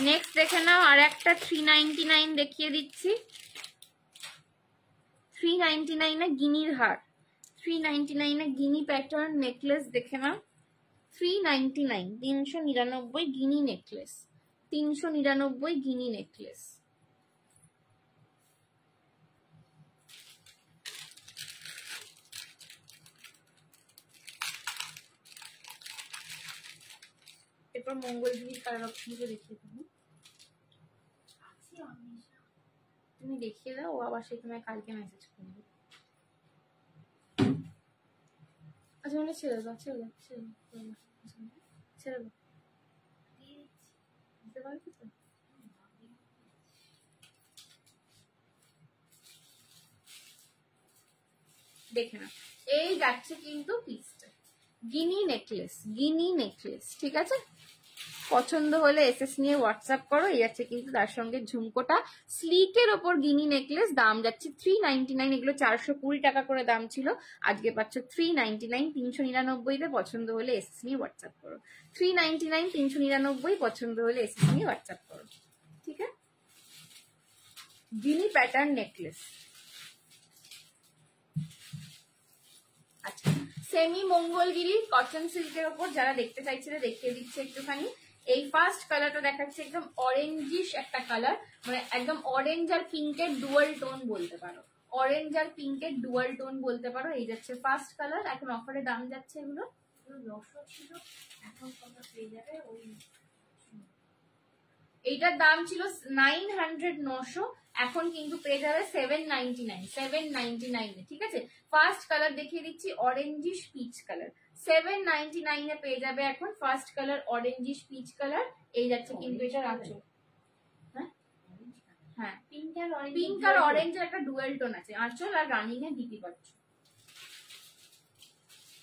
নেক্সট দেখে নাও আর একটা 399 দেখিয়ে দিচ্ছি। 399 এ গিনির হার, 399 এ গিনি প্যাটার্ন নেকলেস দেখে নাও। 399, 399 গিনি নেকলেস, 399 গিনি নেকলেস। এরপর মঙ্গলগিরির কালার অপশনকে দেখিয়ে দেবো। তুমি দেখিয়ে দাও, ও আবার সে তোমায় কালকে মেসেজ করবে। আচ্ছা মানে ছেড়ে দাও, ছেড়ে দাও, ছেড়ে দাও, ছেড়ে দাও, বুঝতে পারছো তো। দেখে না, এই যাচ্ছে কিন্তু পিসটা, গিনি নেকলেস, গিনি নেকলেস, ঠিক আছে। পছন্দ হলে এসএস নিয়ে হোয়াটসঅ্যাপ করো। এই যাচ্ছে কিন্তু তার সঙ্গে ঝুমকোটা, স্লিকের ওপর গিনি নেকলেস। দাম যাচ্ছে 399। এগুলো 420 টাকা করে দাম ছিল, আজকে পাচ্ছ 399, 399 তে। পছন্দ হলে এসএস নিয়ে হোয়াটসঅ্যাপ করো। 399, 399, পছন্দ হলে এসএস নিয়ে হোয়াটসঅ্যাপ করো, ঠিক আছে। গিনি প্যাটার্ন নেকলেস। আচ্ছা, সেমি মঙ্গলগিরি কটন সিল্কের ওপর যারা দেখতে চাইছিলে দেখিয়ে দিচ্ছে একটুখানি। এই ফার্স্ট কালারটা দেখাচ্ছে একদম অরেঞ্জিশ একটা কালার, মানে একদম অরেঞ্জ আর পিঙ্কের ডুয়াল টোন বলতে পারো, অরেঞ্জ আর পিঙ্কের ডুয়াল টোন বলতে পারো। এই যাচ্ছে ফার্স্ট কালার। এখন অফারে দাম যাচ্ছে এগুলো 900 ছিল, এখন কত পেয়ে যাবে ওই, এইটার দাম ছিল 900, 900, এখন কিন্তু পেয়ে যাবে 799, 799 এ, ঠিক আছে। ফার্স্ট কালার দেখিয়ে দিচ্ছি, অরেঞ্জিশ পিচ কালার, 799 এ পেয়ে যাবে এখন first colour orangish peach colour. এই যাচ্ছে কিন্তু এটা রাখছো, হ্যাঁ পিঙ্ক আর অরেঞ্জ একটা ডুয়েল টোন আছে আঁচল আর রানিং এ দিতে পারছো।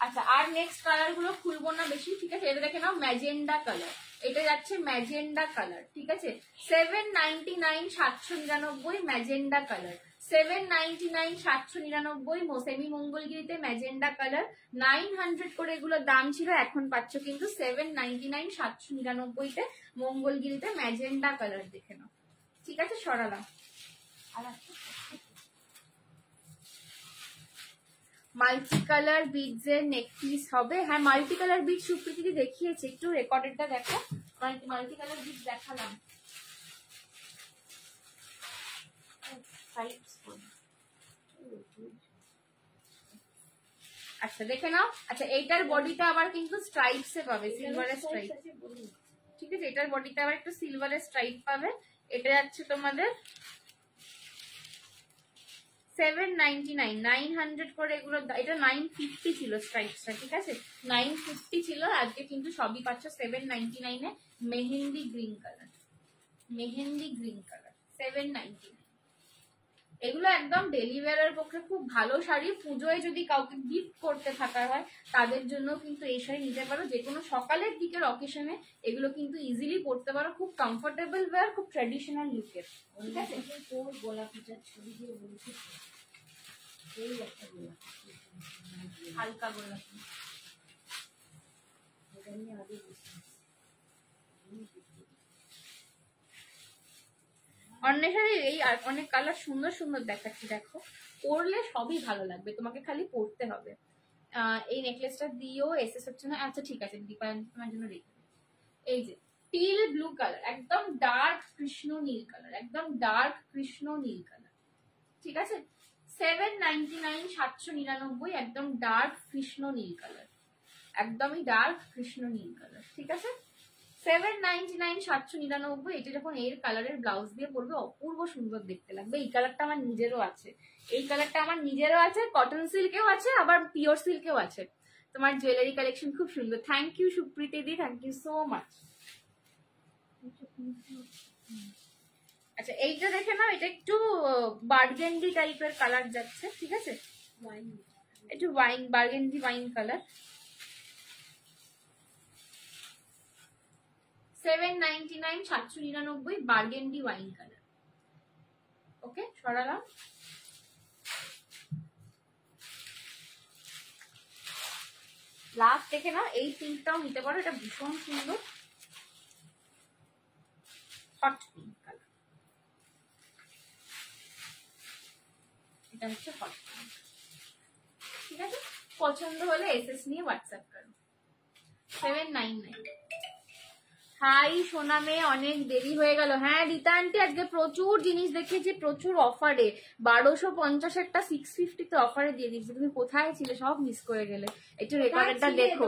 আচ্ছা, আর নেক্সট কালার গুলো খুলবো না বেশি, ঠিক আছে? এটা দেখে নাও, ম্যাজেন্ডা কালার, এটা যাচ্ছে ম্যাজেন্ডা কালার, ঠিক আছে? 799 799 ম্যাজেন্ডা কালার, 799 799 সেমি মঙ্গলগিরিতে ম্যাজেন্ডা কালার। 900 করে এগুলোর দাম ছিল, এখন পাচ্ছ কিন্তু 799 799 তে মঙ্গলগিরিতে ম্যাজেন্ডা কালার, দেখে নাও, ঠিক আছে? সরালাম। আর মাল্টি কালার বিডস এর নেক পিস হবে। হ্যাঁ, মাল্টি কালার বিড সুপ্রীতি দেখিয়েছে, একটু রেকর্ডেডটা দেখো। মাল্টি কালার বিড দেখালাম। আচ্ছা দেখে নাও। আচ্ছা, এইটার বডিটা আবার কিন্তু স্ট্রাইপস এ পাবে, সিলভারের স্ট্রাইপ, ঠিক আছে? এটার বডিটা আবার একটু সিলভারের স্ট্রাইপ পাবে। এটা যাচ্ছে তোমাদের 799, 900 করে এগুলো, এটা 950 ছিল স্ট্রাইপসটা, ঠিক আছে? 950 ছিল, আজকে কিন্তু সবই পাচ্ছ 799 এ। Mehendi green colour, mehendi green colour, 799। এগুলো একদম ডেলি ওয়্যারের পক্ষে খুব ভালো শাড়ি। পুজোয় যদি কাউকে গিফট করতে থাকা হয় তাদের জন্য কিন্তু এই শাড়ি নিতে পারো। যে কোনো সকালের দিকের অকেশনে এগুলো কিন্তু ইজিলি পরতে পারো, খুব কমফোর্টেবল ওয়্যার, খুব ট্র্যাডিশনাল লুকের, ঠিক আছে? তোর গোলাপিটার ছবি দিয়ে বলেছি, এই একটা গোলাপি, হালকা গোলাপি, এটা নিয়ে আগে বসে অন্বেষাদের এই আর অনেক কালার সুন্দর সুন্দর দেখাচ্ছি, দেখো, পরলে সবই ভালো লাগবে, তোমাকে খালি পরতে হবে। এই নেকলেসটা দিয়েও এসএস হচ্ছে না, আচ্ছা ঠিক আছে, দীপায়ন তোমার জন্য রেখে। এই যে টিল ব্লু কালার, একদম ডার্ক কৃষ্ণ নীল কালার, একদম ডার্ক কৃষ্ণ নীল কালার, ঠিক আছে? 799 799, একদম ডার্ক কৃষ্ণ নীল কালার, একদমই ডার্ক কৃষ্ণ নীল কালার, ঠিক আছে? 799 799। এটা যখন এর কালারের ব্লাউজ দিয়ে পরবে অপূর্ব সুন্দর দেখতে লাগবে। এই কালারটা আমার নিজেরও আছে, এই কালারটা আমার নিজেরও আছে, কটন সিল্কেও আছে, আবার পিওর সিল্কেও আছে। তোমার জুয়েলারি কালেকশন খুব সুন্দর। থ্যাংক ইউ সুপ্রীতি দি, থ্যাংক ইউ সো মাচ। আচ্ছা, এইটা দেখে নাও, এটা একটু বার্গেন্ডি টাইপের কালার যাচ্ছে, ঠিক আছে? একটু wine, burgundy wine colour, 799 799 burgundy wine colour. Okay, সরালাম। লাস্ট দেখে নাও, এই পিঙ্কটাও নিতে পারো, এটা ভীষণ সুন্দর, হট পিঙ্ক কালার, এটা হচ্ছে হট পিঙ্ক, ঠিক আছে? পছন্দ হলে এসএস নিয়ে হোয়াটসঅ্যাপ করো। 799। হাই সোনা মেয়ে, অনেক দেরি হয়ে গেল। হ্যাঁ রীতা আন্টি, আজকে প্রচুর জিনিস দেখিয়েছি, প্রচুর অফারে। 1250-এরটা 650 তে অফারে দিয়ে দিচ্ছি। তুমি কোথায় ছিলে? সব মিস করে গেলে। একটু রেকর্ডটা দেখো।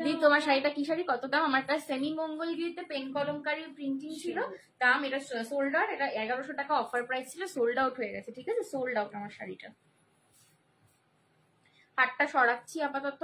দি, তোমার শাড়িটা কি শাড়ি, কত দাম? আমার কাছে সেমি মঙ্গলগিরিতে পেন কলমকারী প্রিন্টিং ছিল, দাম, এটা সোল্ড আউট, এটা 1100 টাকা অফার প্রাইস ছিল, সোল্ড আউট হয়ে গেছে, ঠিক আছে? সোল্ড আউট আমার শাড়িটা। হাতটা সরাচ্ছি আপাতত।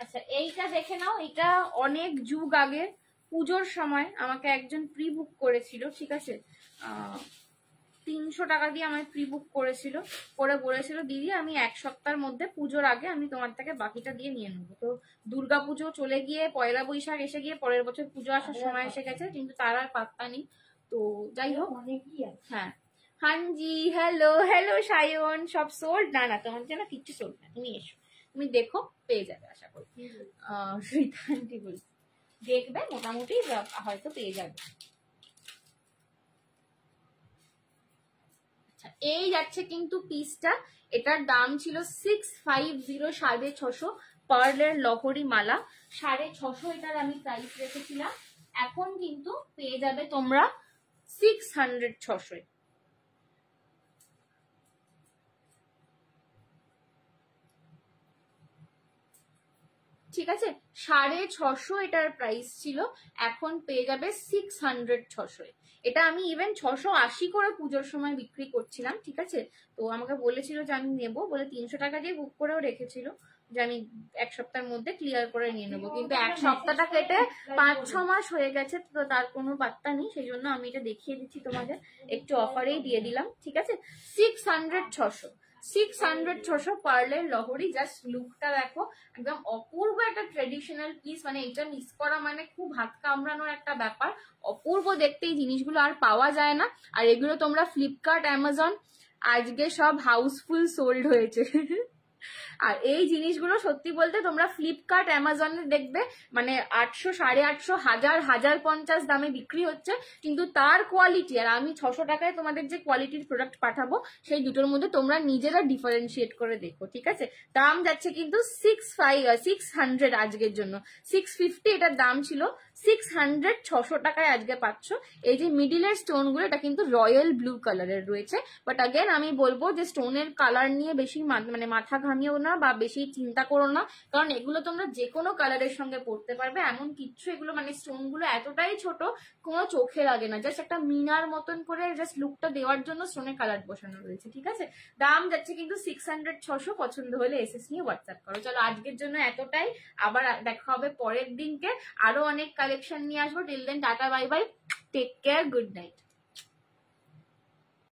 আচ্ছা, এইটা দেখে নাও, এটা অনেক যুগ আগে পুজোর সময় আমাকে একজন প্রি বুক করেছিল, ঠিক আছে? 300 টাকা দিয়ে আমায় প্রি বুক করেছিল, করে বলেছিল দিদি আমি 1 সপ্তাহের মধ্যে পুজোর আগে আমি তোমার থেকে বাকিটা দিয়ে নিয়ে নেবো। তো দুর্গা পুজো চলে গিয়ে পয়লা বৈশাখ এসে গিয়ে পরের বছর পুজো আসার সময় এসে গেছে, কিন্তু তার আর পাত্তা নেই। তো যাই হোক, হ্যাঁ হানজি, হ্যালো হ্যালো সায়ন, সব সোল্ড? না না, তোমার জন্য কিচ্ছু সোল্ড না, তুমি এসো, তুমি দেখো, পেয়ে যাবে আশা করি। রীতা আন্টি বলছি, দেখবে মোটামুটি হয়তো পেয়ে যাবে। এই যাচ্ছে কিন্তু পিসটা, এটার দাম ছিল 650, 650 পার্লের লহরি মালা, 650 এটার আমি প্রাইস রেখেছিলাম। এখন কিন্তু পেয়ে যাবে তোমরা 600, 600। ঠিক আছে, 650 এটার প্রাইস ছিল, এখন পেয়ে যাবে 600 600। এটা আমি ইভেন 680 করে পুজোর সময় বিক্রি করছিলাম, ঠিক আছে। তো আমাকে বলেছিল যে আমি নেবো বলে 300 টাকা দিয়ে বুক করেও রেখেছিল যে আমি এক সপ্তাহের মধ্যে ক্লিয়ার করে নিয়ে নেবো, কিন্তু এক সপ্তাহটা কেটে 5-6 মাস হয়ে গেছে, তো তার কোনো পাত্তা নেই। সেই জন্য আমি এটা দেখিয়ে দিচ্ছি তোমাদের, একটু অফারেই দিয়ে দিলাম, ঠিক আছে। 600 600 পার্লের লহরি, জাস্ট লুকটা দেখো, একদম অপূর্ব একটা ট্রেডিশনাল পিস, মানে এটা মিস করা মানে খুব হাত কামড়ানোর একটা ব্যাপার। অপূর্ব দেখতে এই জিনিসগুলো আর পাওয়া যায় না। আর এগুলো তোমরা ফ্লিপকার্ট, অ্যামাজন আজকে সব হাউসফুল সোল্ড হয়েছে। আর এই জিনিসগুলো সত্যি বলতে তোমরা ফ্লিপকার্ট, অ্যামাজনে দেখবে মানে 800, 850, 1000, 1050 দামে বিক্রি হচ্ছে, কিন্তু তার কোয়ালিটি আর আমি 600 টাকায় তোমাদের যে কোয়ালিটির প্রোডাক্ট পাঠাবো সেই দুটোর মধ্যে তোমরা নিজেরা ডিফারেন্সিয়েট করে দেখো, ঠিক আছে। দাম যাচ্ছে কিন্তু 600 আজকের জন্য, 650 এটার দাম ছিল, 600 600 টাকায় আজকে পাচ্ছ। এই যে মিডিলের স্টোন গুলো এটা কিন্তু রয়্যাল ব্লু কালারের রয়েছে, বাট আগেন আমি বলবো যে স্টোনের কালার নিয়ে বেশি মানে মাথা ঘামিও না বা বেশি চিন্তা করো না, কারণ এগুলো তোমরা যে কোনো কালারের সঙ্গে পরতে পারবে, এমন কিচ্ছু, এগুলো মানে স্টোন গুলো এতটাই ছোট কোনো চোখে লাগে না, জাস্ট একটা মিনার মতন করে জাস্ট লুকটা দেওয়ার জন্য স্টোনের কালার বসানো রয়েছে, ঠিক আছে। দাম যাচ্ছে কিন্তু 600 600। পছন্দ হলে এসএস নিয়ে হোয়াটসঅ্যাপ করো। চলো আজকের জন্য এতটাই, আবার দেখা হবে পরের দিনকে, আরো অনেক কালেকশন নিয়ে আসবো। Till then tata, bye bye, take care, good night.